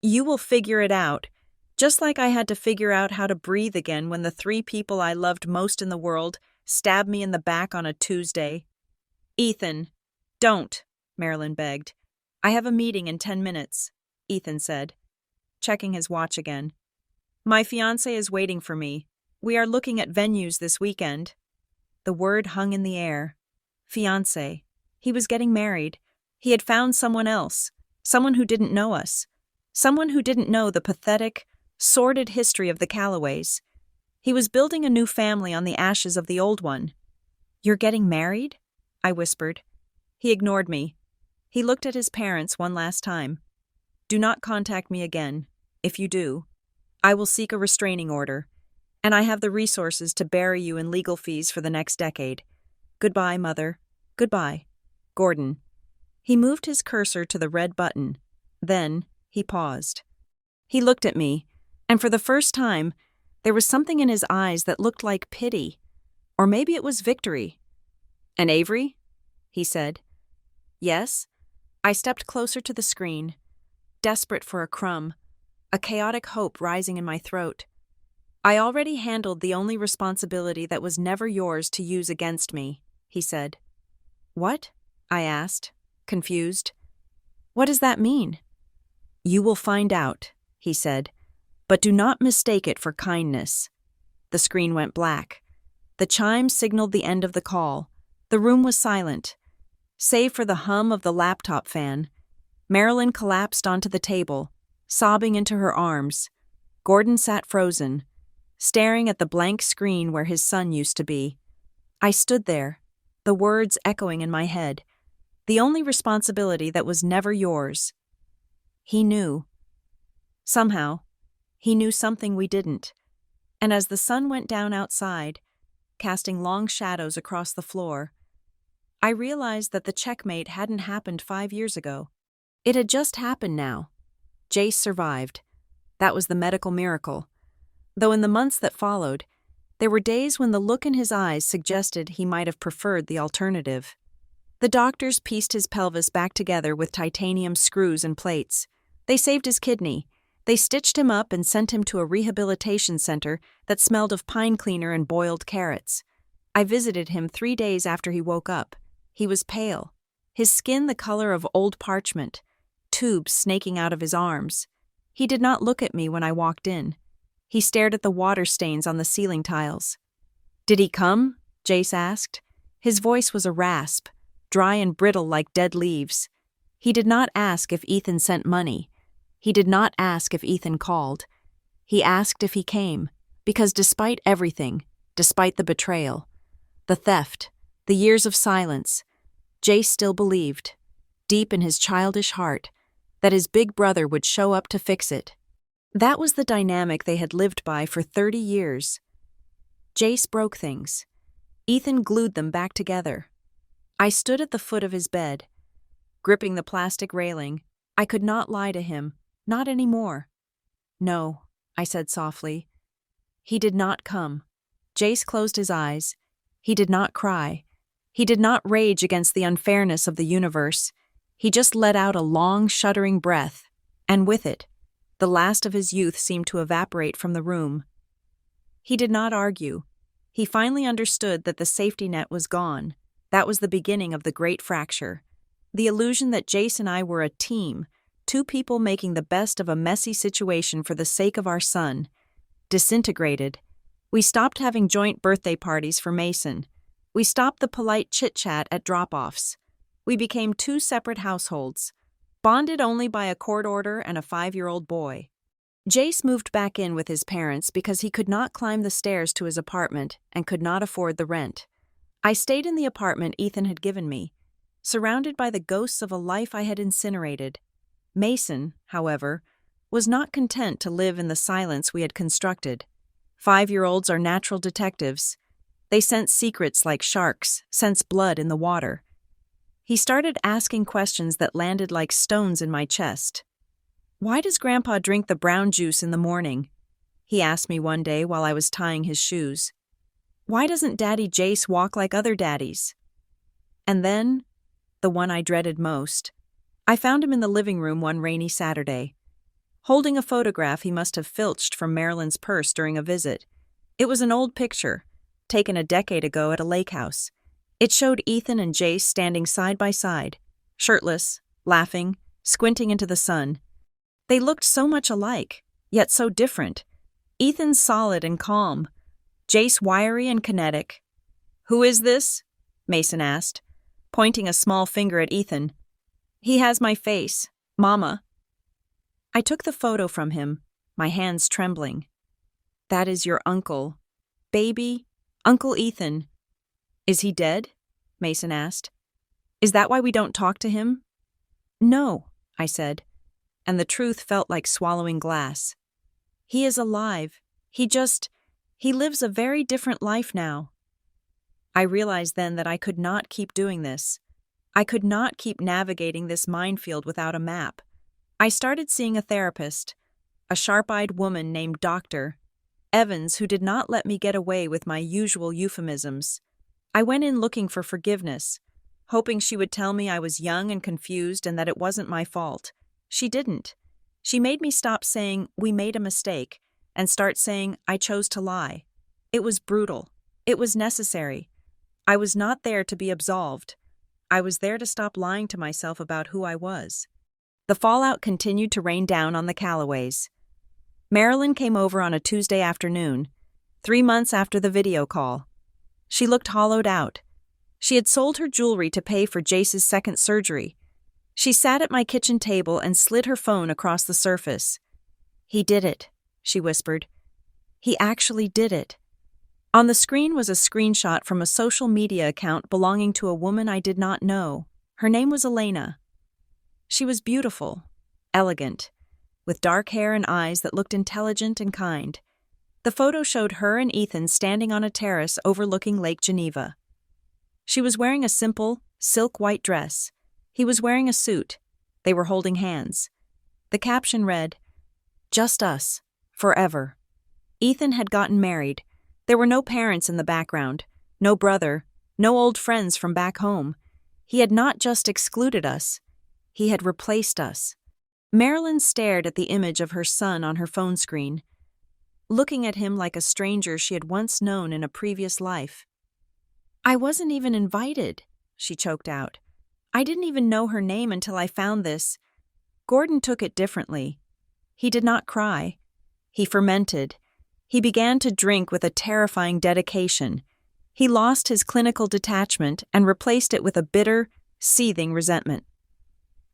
You will figure it out, just like I had to figure out how to breathe again when the 3 people I loved most in the world stabbed me in the back on a Tuesday. Ethan, don't, Marilyn begged. I have a meeting in 10 minutes, Ethan said, checking his watch again. My fiancé is waiting for me. We are looking at venues this weekend. The word hung in the air. Fiancé. He was getting married. He had found someone else, someone who didn't know us, someone who didn't know the pathetic, sordid history of the Callaways. He was building a new family on the ashes of the old one. You're getting married? I whispered. He ignored me. He looked at his parents one last time. Do not contact me again. If you do, I will seek a restraining order, and I have the resources to bury you in legal fees for the next decade. Goodbye, Mother. Goodbye. Gordon. He moved his cursor to the red button. Then he paused. He looked at me, and for the first time, there was something in his eyes that looked like pity. Or maybe it was victory. And Avery? He said. Yes? I stepped closer to the screen, desperate for a crumb, a chaotic hope rising in my throat. I already handled the only responsibility that was never yours to use against me, he said. What? I asked. confused. What does that mean? You will find out, he said, but do not mistake it for kindness. The screen went black. The chime signaled the end of the call. The room was silent. Save for the hum of the laptop fan, Marilyn collapsed onto the table, sobbing into her arms. Gordon sat frozen, staring at the blank screen where his son used to be. I stood there, the words echoing in my head. The only responsibility that was never yours. He knew. Somehow, he knew something we didn't. And as the sun went down outside, casting long shadows across the floor, I realized that the checkmate hadn't happened 5 years ago. It had just happened now. Jace survived. That was the medical miracle. Though in the months that followed, there were days when the look in his eyes suggested he might have preferred the alternative. The doctors pieced his pelvis back together with titanium screws and plates. They saved his kidney. They stitched him up and sent him to a rehabilitation center that smelled of pine cleaner and boiled carrots. I visited him 3 days after he woke up. He was pale, his skin the color of old parchment, tubes snaking out of his arms. He did not look at me when I walked in. He stared at the water stains on the ceiling tiles. "Did he come?" Jace asked. His voice was a rasp, dry and brittle like dead leaves. He did not ask if Ethan sent money. He did not ask if Ethan called. He asked if he came, because despite everything, despite the betrayal, the theft, the years of silence, Jace still believed, deep in his childish heart, that his big brother would show up to fix it. That was the dynamic they had lived by for 30 years. Jace broke things. Ethan glued them back together. I stood at the foot of his bed, gripping the plastic railing. I could not lie to him, not anymore. "No," I said softly. He did not come. Jace closed his eyes. He did not cry. He did not rage against the unfairness of the universe. He just let out a long, shuddering breath, and with it, the last of his youth seemed to evaporate from the room. He did not argue. He finally understood that the safety net was gone. That was the beginning of the great fracture. The illusion that Jace and I were a team, two people making the best of a messy situation for the sake of our son, disintegrated. We stopped having joint birthday parties for Mason. We stopped the polite chit-chat at drop-offs. We became two separate households, bonded only by a court order and a 5-year-old boy. Jace moved back in with his parents because he could not climb the stairs to his apartment and could not afford the rent. I stayed in the apartment Ethan had given me, surrounded by the ghosts of a life I had incinerated. Mason, however, was not content to live in the silence we had constructed. 5-year-olds are natural detectives. They sense secrets like sharks, sense blood in the water. He started asking questions that landed like stones in my chest. "Why does Grandpa drink the brown juice in the morning?" he asked me one day while I was tying his shoes. "Why doesn't Daddy Jace walk like other daddies?" And then, the one I dreaded most, I found him in the living room one rainy Saturday, holding a photograph he must have filched from Marilyn's purse during a visit. It was an old picture, taken a decade ago at a lake house. It showed Ethan and Jace standing side by side, shirtless, laughing, squinting into the sun. They looked so much alike, yet so different. Ethan solid and calm, Jace wiry and kinetic. "Who is this?" Mason asked, pointing a small finger at Ethan. "He has my face, Mama." I took the photo from him, my hands trembling. "That is your uncle. Baby, Uncle Ethan." "Is he dead?" Mason asked. "Is that why we don't talk to him?" "No," I said, and the truth felt like swallowing glass. "He is alive. He lives a very different life now." I realized then that I could not keep doing this. I could not keep navigating this minefield without a map. I started seeing a therapist, a sharp-eyed woman named Dr. Evans, who did not let me get away with my usual euphemisms. I went in looking for forgiveness, hoping she would tell me I was young and confused and that it wasn't my fault. She didn't. She made me stop saying, "We made a mistake," and start saying, "I chose to lie." It was brutal. It was necessary. I was not there to be absolved. I was there to stop lying to myself about who I was. The fallout continued to rain down on the Callaways. Marilyn came over on a Tuesday afternoon, 3 months after the video call. She looked hollowed out. She had sold her jewelry to pay for Jace's second surgery. She sat at my kitchen table and slid her phone across the surface. "He did it," she whispered. "He actually did it." On the screen was a screenshot from a social media account belonging to a woman I did not know. Her name was Elena. She was beautiful, elegant, with dark hair and eyes that looked intelligent and kind. The photo showed her and Ethan standing on a terrace overlooking Lake Geneva. She was wearing a simple, silk white dress. He was wearing a suit. They were holding hands. The caption read, "Just us, forever." Ethan had gotten married. There were no parents in the background, no brother, no old friends from back home. He had not just excluded us, he had replaced us. Marilyn stared at the image of her son on her phone screen, looking at him like a stranger she had once known in a previous life. "I wasn't even invited," she choked out. "I didn't even know her name until I found this." Gordon took it differently. He did not cry. He fermented. He began to drink with a terrifying dedication. He lost his clinical detachment and replaced it with a bitter, seething resentment.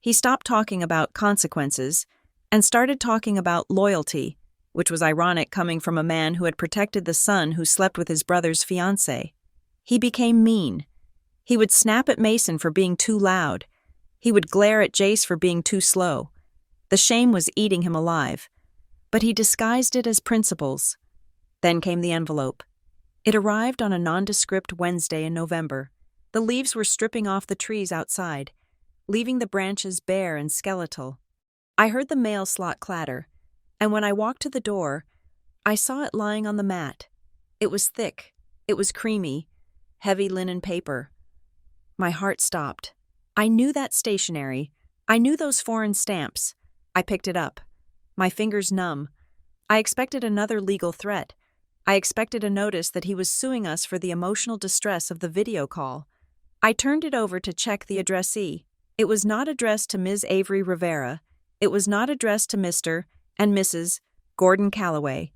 He stopped talking about consequences and started talking about loyalty, which was ironic coming from a man who had protected the son who slept with his brother's fiancé. He became mean. He would snap at Mason for being too loud. He would glare at Jace for being too slow. The shame was eating him alive. But he disguised it as principles. Then came the envelope. It arrived on a nondescript Wednesday in November. The leaves were stripping off the trees outside, leaving the branches bare and skeletal. I heard the mail slot clatter, and when I walked to the door, I saw it lying on the mat. It was thick. It was creamy. Heavy linen paper. My heart stopped. I knew that stationery. I knew those foreign stamps. I picked it up. My fingers numb. I expected another legal threat. I expected a notice that he was suing us for the emotional distress of the video call. I turned it over to check the addressee. It was not addressed to Ms. Avery Rivera. It was not addressed to Mr. and Mrs. Gordon Calloway.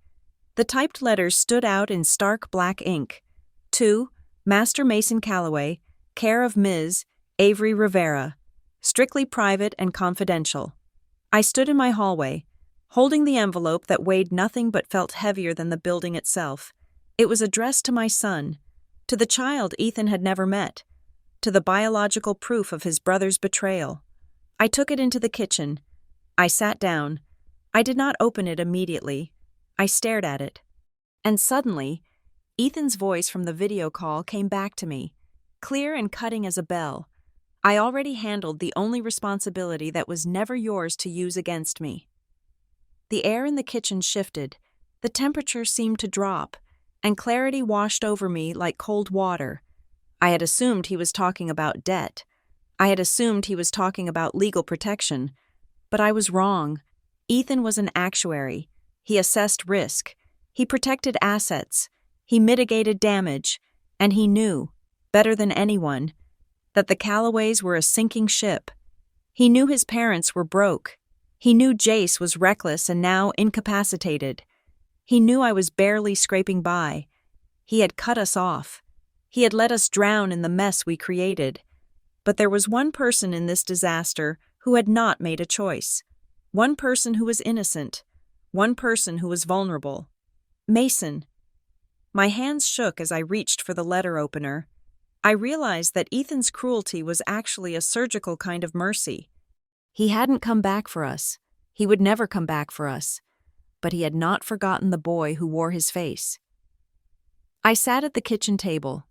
The typed letters stood out in stark black ink. To Master Mason Calloway, care of Ms. Avery Rivera. Strictly private and confidential. I stood in my hallway, holding the envelope that weighed nothing but felt heavier than the building itself. It was addressed to my son, to the child Ethan had never met, to the biological proof of his brother's betrayal. I took it into the kitchen. I sat down. I did not open it immediately. I stared at it. And suddenly, Ethan's voice from the video call came back to me, clear and cutting as a bell. I already handled the only responsibility that was never yours to use against me. The air in the kitchen shifted, the temperature seemed to drop, and clarity washed over me like cold water. I had assumed he was talking about debt. I had assumed he was talking about legal protection. But I was wrong. Ethan was an actuary. He assessed risk. He protected assets. He mitigated damage. And he knew, better than anyone, that the Callaways were a sinking ship. He knew his parents were broke. He knew Jace was reckless and now incapacitated. He knew I was barely scraping by. He had cut us off. He had let us drown in the mess we created. But there was one person in this disaster who had not made a choice. One person who was innocent. One person who was vulnerable. Mason. My hands shook as I reached for the letter opener. I realized that Ethan's cruelty was actually a surgical kind of mercy. He hadn't come back for us. He would never come back for us. But he had not forgotten the boy who wore his face. I sat at the kitchen table,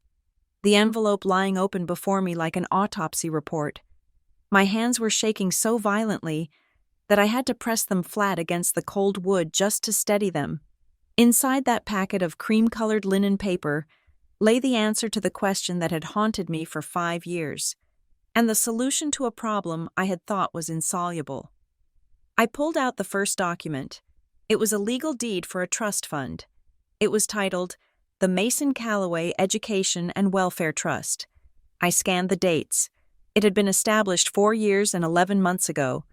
the envelope lying open before me like an autopsy report. My hands were shaking so violently that I had to press them flat against the cold wood just to steady them. Inside that packet of cream-colored linen paper lay the answer to the question that had haunted me for 5 years, and the solution to a problem I had thought was insoluble. I pulled out the first document. It was a legal deed for a trust fund. It was titled, The Mason Calloway Education and Welfare Trust. I scanned the dates. It had been established 4 years and 11 months ago.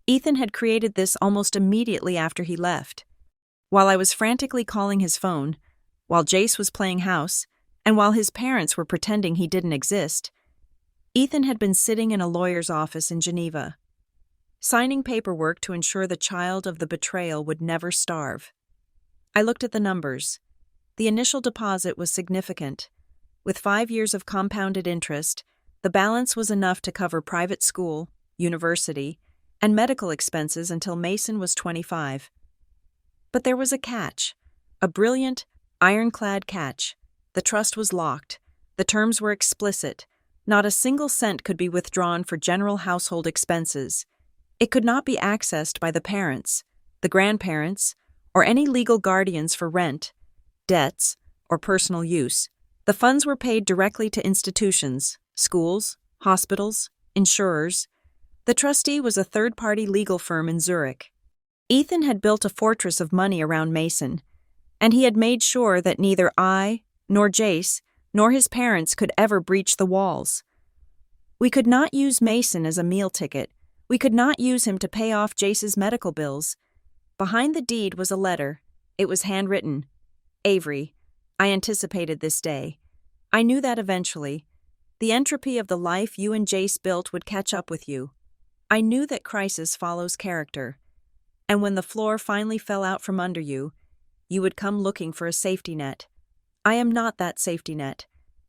Ethan had created this almost immediately after he left. While I was frantically calling his phone, while Jace was playing house, and while his parents were pretending he didn't exist, Ethan had been sitting in a lawyer's office in Geneva, signing paperwork to ensure the child of the betrayal would never starve. I looked at the numbers. The initial deposit was significant. With 5 years of compounded interest, the balance was enough to cover private school, university, and medical expenses until Mason was 25. But there was a catch, a brilliant, ironclad catch. The trust was locked. The terms were explicit. Not a single cent could be withdrawn for general household expenses. It could not be accessed by the parents, the grandparents, or any legal guardians for rent, debts, or personal use. The funds were paid directly to institutions, schools, hospitals, insurers. The trustee was a third-party legal firm in Zurich. Ethan had built a fortress of money around Mason, and he had made sure that neither I, nor Jace, nor his parents could ever breach the walls. We could not use Mason as a meal ticket. We could not use him to pay off Jace's medical bills. Behind the deed was a letter. It was handwritten. Avery, I anticipated this day. I knew that eventually. The entropy of the life you and Jace built would catch up with you. I knew that crisis follows character. And when the floor finally fell out from under you, you would come looking for a safety net. I am not that safety net.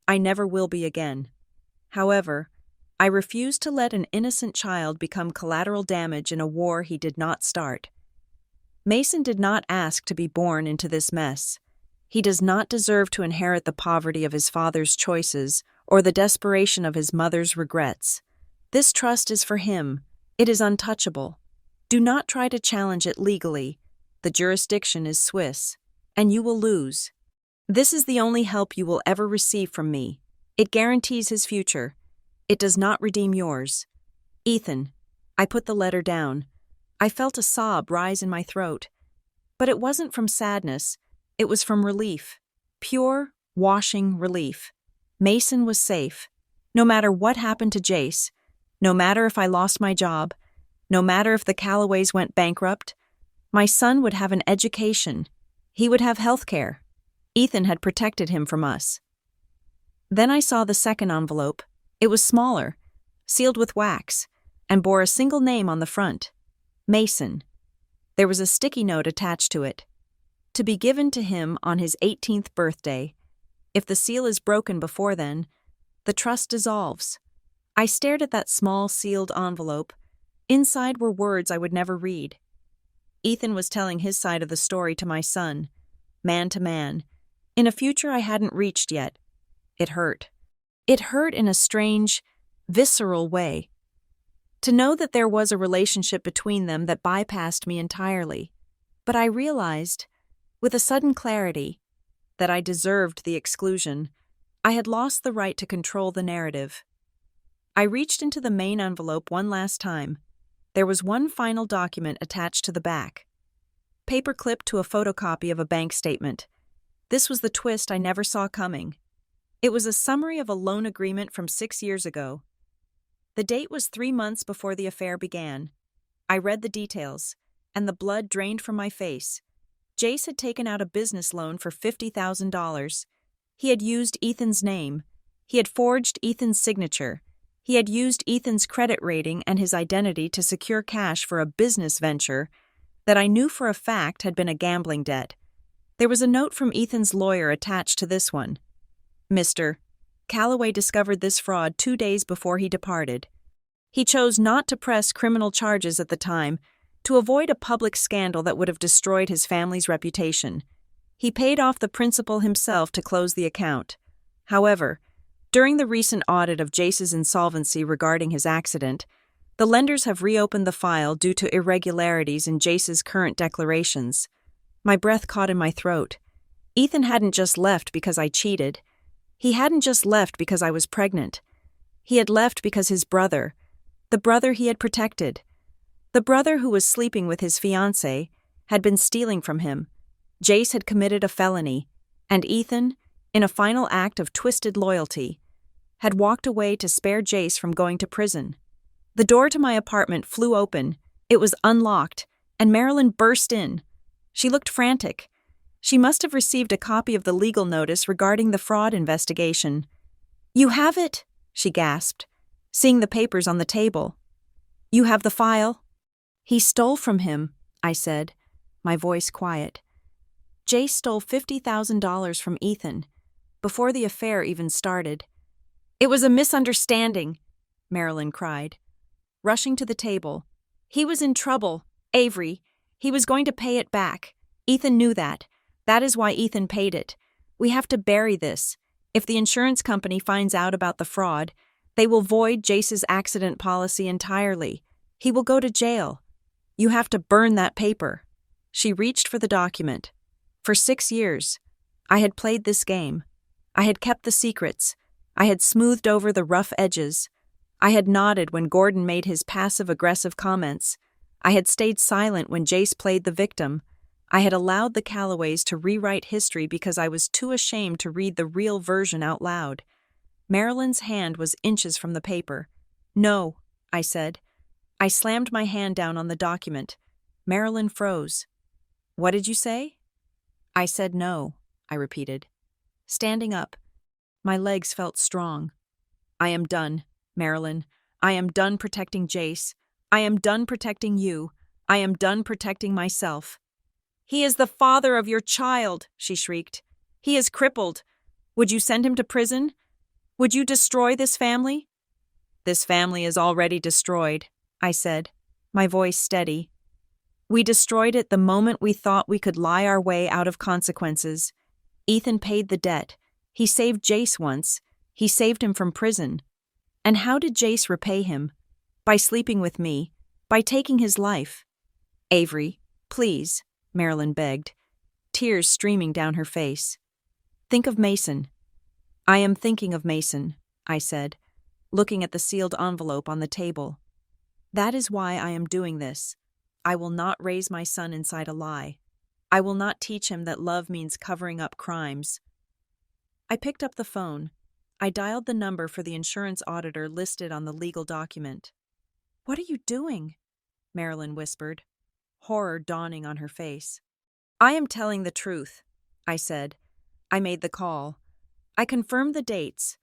I never will be again. However, I refuse to let an innocent child become collateral damage in a war he did not start. Mason did not ask to be born into this mess. He does not deserve to inherit the poverty of his father's choices or the desperation of his mother's regrets. This trust is for him. It is untouchable. Do not try to challenge it legally. The jurisdiction is Swiss, and you will lose. This is the only help you will ever receive from me. It guarantees his future. It does not redeem yours. Ethan, I put the letter down. I felt a sob rise in my throat. But it wasn't from sadness. It was from relief. Pure, washing relief. Mason was safe. No matter what happened to Jace, no matter if I lost my job, no matter if the Callaways went bankrupt, my son would have an education. He would have health care. Ethan had protected him from us. Then I saw the second envelope. It was smaller, sealed with wax, and bore a single name on the front. Mason. There was a sticky note attached to it. To be given to him on his 18th birthday. If the seal is broken before then, the trust dissolves. I stared at that small sealed envelope. Inside were words I would never read. Ethan was telling his side of the story to my son, man to man, in a future I hadn't reached yet. It hurt. It hurt in a strange, visceral way. To know that there was a relationship between them that bypassed me entirely. But I realized, with a sudden clarity, that I deserved the exclusion. I had lost the right to control the narrative. I reached into the main envelope one last time. There was one final document attached to the back. Paper clipped to a photocopy of a bank statement. This was the twist I never saw coming. It was a summary of a loan agreement from 6 years ago. The date was 3 months before the affair began. I read the details, and the blood drained from my face. Jace had taken out a business loan for $50,000. He had used Ethan's name. He had forged Ethan's signature. He had used Ethan's credit rating and his identity to secure cash for a business venture that I knew for a fact had been a gambling debt. There was a note from Ethan's lawyer attached to this one. Mr. Callaway discovered this fraud 2 days before he departed. He chose not to press criminal charges at the time to avoid a public scandal that would have destroyed his family's reputation. He paid off the principal himself to close the account. However, during the recent audit of Jace's insolvency regarding his accident, the lenders have reopened the file due to irregularities in Jace's current declarations. My breath caught in my throat. Ethan hadn't just left because I cheated. He hadn't just left because I was pregnant. He had left because his brother, the brother he had protected, the brother who was sleeping with his fiancé, had been stealing from him. Jace had committed a felony, and Ethan, in a final act of twisted loyalty, had walked away to spare Jace from going to prison. The door to my apartment flew open, it was unlocked, and Marilyn burst in. She looked frantic. She must have received a copy of the legal notice regarding the fraud investigation. "You have it?" she gasped, seeing the papers on the table. "You have the file?" "He stole from him," I said, my voice quiet. Jace stole $50,000 from Ethan, before the affair even started. "It was a misunderstanding," Marilyn cried, rushing to the table. "He was in trouble, Avery. He was going to pay it back. Ethan knew that. That is why Ethan paid it. We have to bury this. If the insurance company finds out about the fraud, they will void Jace's accident policy entirely. He will go to jail. You have to burn that paper." She reached for the document. For 6 years, I had played this game. I had kept the secrets. I had smoothed over the rough edges. I had nodded when Gordon made his passive-aggressive comments. I had stayed silent when Jace played the victim. I had allowed the Callaways to rewrite history because I was too ashamed to read the real version out loud. Marilyn's hand was inches from the paper. "No," I said. I slammed my hand down on the document. Marilyn froze. "What did you say?" "I said no," I repeated. Standing up, my legs felt strong. "I am done, Marilyn. I am done protecting Jace. I am done protecting you. I am done protecting myself." "He is the father of your child," she shrieked. "He is crippled. Would you send him to prison? Would you destroy this family?" "This family is already destroyed," I said, my voice steady. "We destroyed it the moment we thought we could lie our way out of consequences. Ethan paid the debt. He saved Jace once. He saved him from prison. And how did Jace repay him? By sleeping with me. By taking his life." "Avery, please," Marilyn begged, tears streaming down her face. "Think of Mason." "I am thinking of Mason," I said, looking at the sealed envelope on the table. "That is why I am doing this. I will not raise my son inside a lie. I will not teach him that love means covering up crimes." I picked up the phone. I dialed the number for the insurance auditor listed on the legal document. "What are you doing?" Marilyn whispered, horror dawning on her face. "I am telling the truth," I said. I made the call. I confirmed the dates.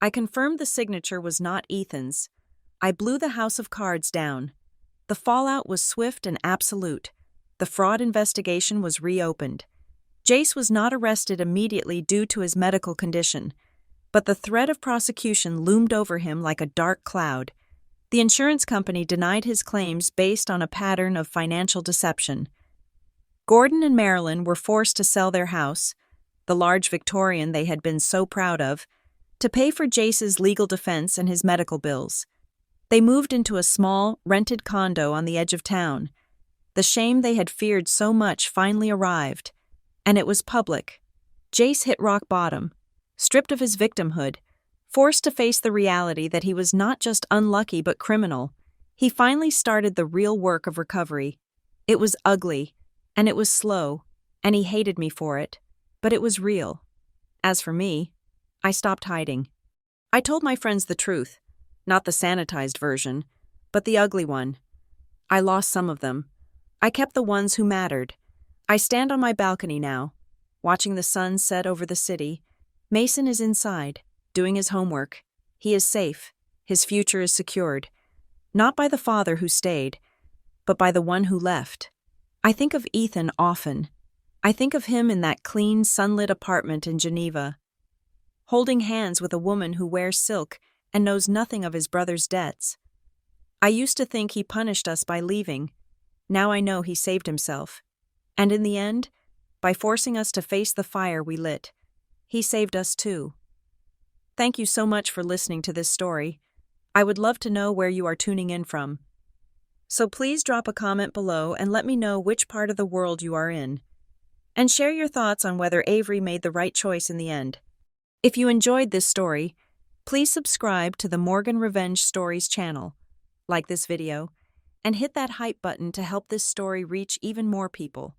I confirmed the signature was not Ethan's. I blew the house of cards down. The fallout was swift and absolute. The fraud investigation was reopened. Jace was not arrested immediately due to his medical condition, but the threat of prosecution loomed over him like a dark cloud. The insurance company denied his claims based on a pattern of financial deception. Gordon and Marilyn were forced to sell their house, the large Victorian they had been so proud of, to pay for Jace's legal defense and his medical bills. They moved into a small, rented condo on the edge of town. The shame they had feared so much finally arrived, and it was public. Jace hit rock bottom, stripped of his victimhood, forced to face the reality that he was not just unlucky but criminal. He finally started the real work of recovery. It was ugly, and it was slow, and he hated me for it, but it was real. As for me, I stopped hiding. I told my friends the truth, not the sanitized version, but the ugly one. I lost some of them. I kept the ones who mattered. I stand on my balcony now, watching the sun set over the city. Mason is inside, doing his homework. He is safe. His future is secured. Not by the father who stayed, but by the one who left. I think of Ethan often. I think of him in that clean, sunlit apartment in Geneva, holding hands with a woman who wears silk and knows nothing of his brother's debts. I used to think he punished us by leaving. Now I know he saved himself. And in the end, by forcing us to face the fire we lit, he saved us too. Thank you so much for listening to this story. I would love to know where you are tuning in from. So please drop a comment below and let me know which part of the world you are in. And share your thoughts on whether Avery made the right choice in the end. If you enjoyed this story, please subscribe to the Morgan Revenge Stories channel, like this video, and hit that hype button to help this story reach even more people.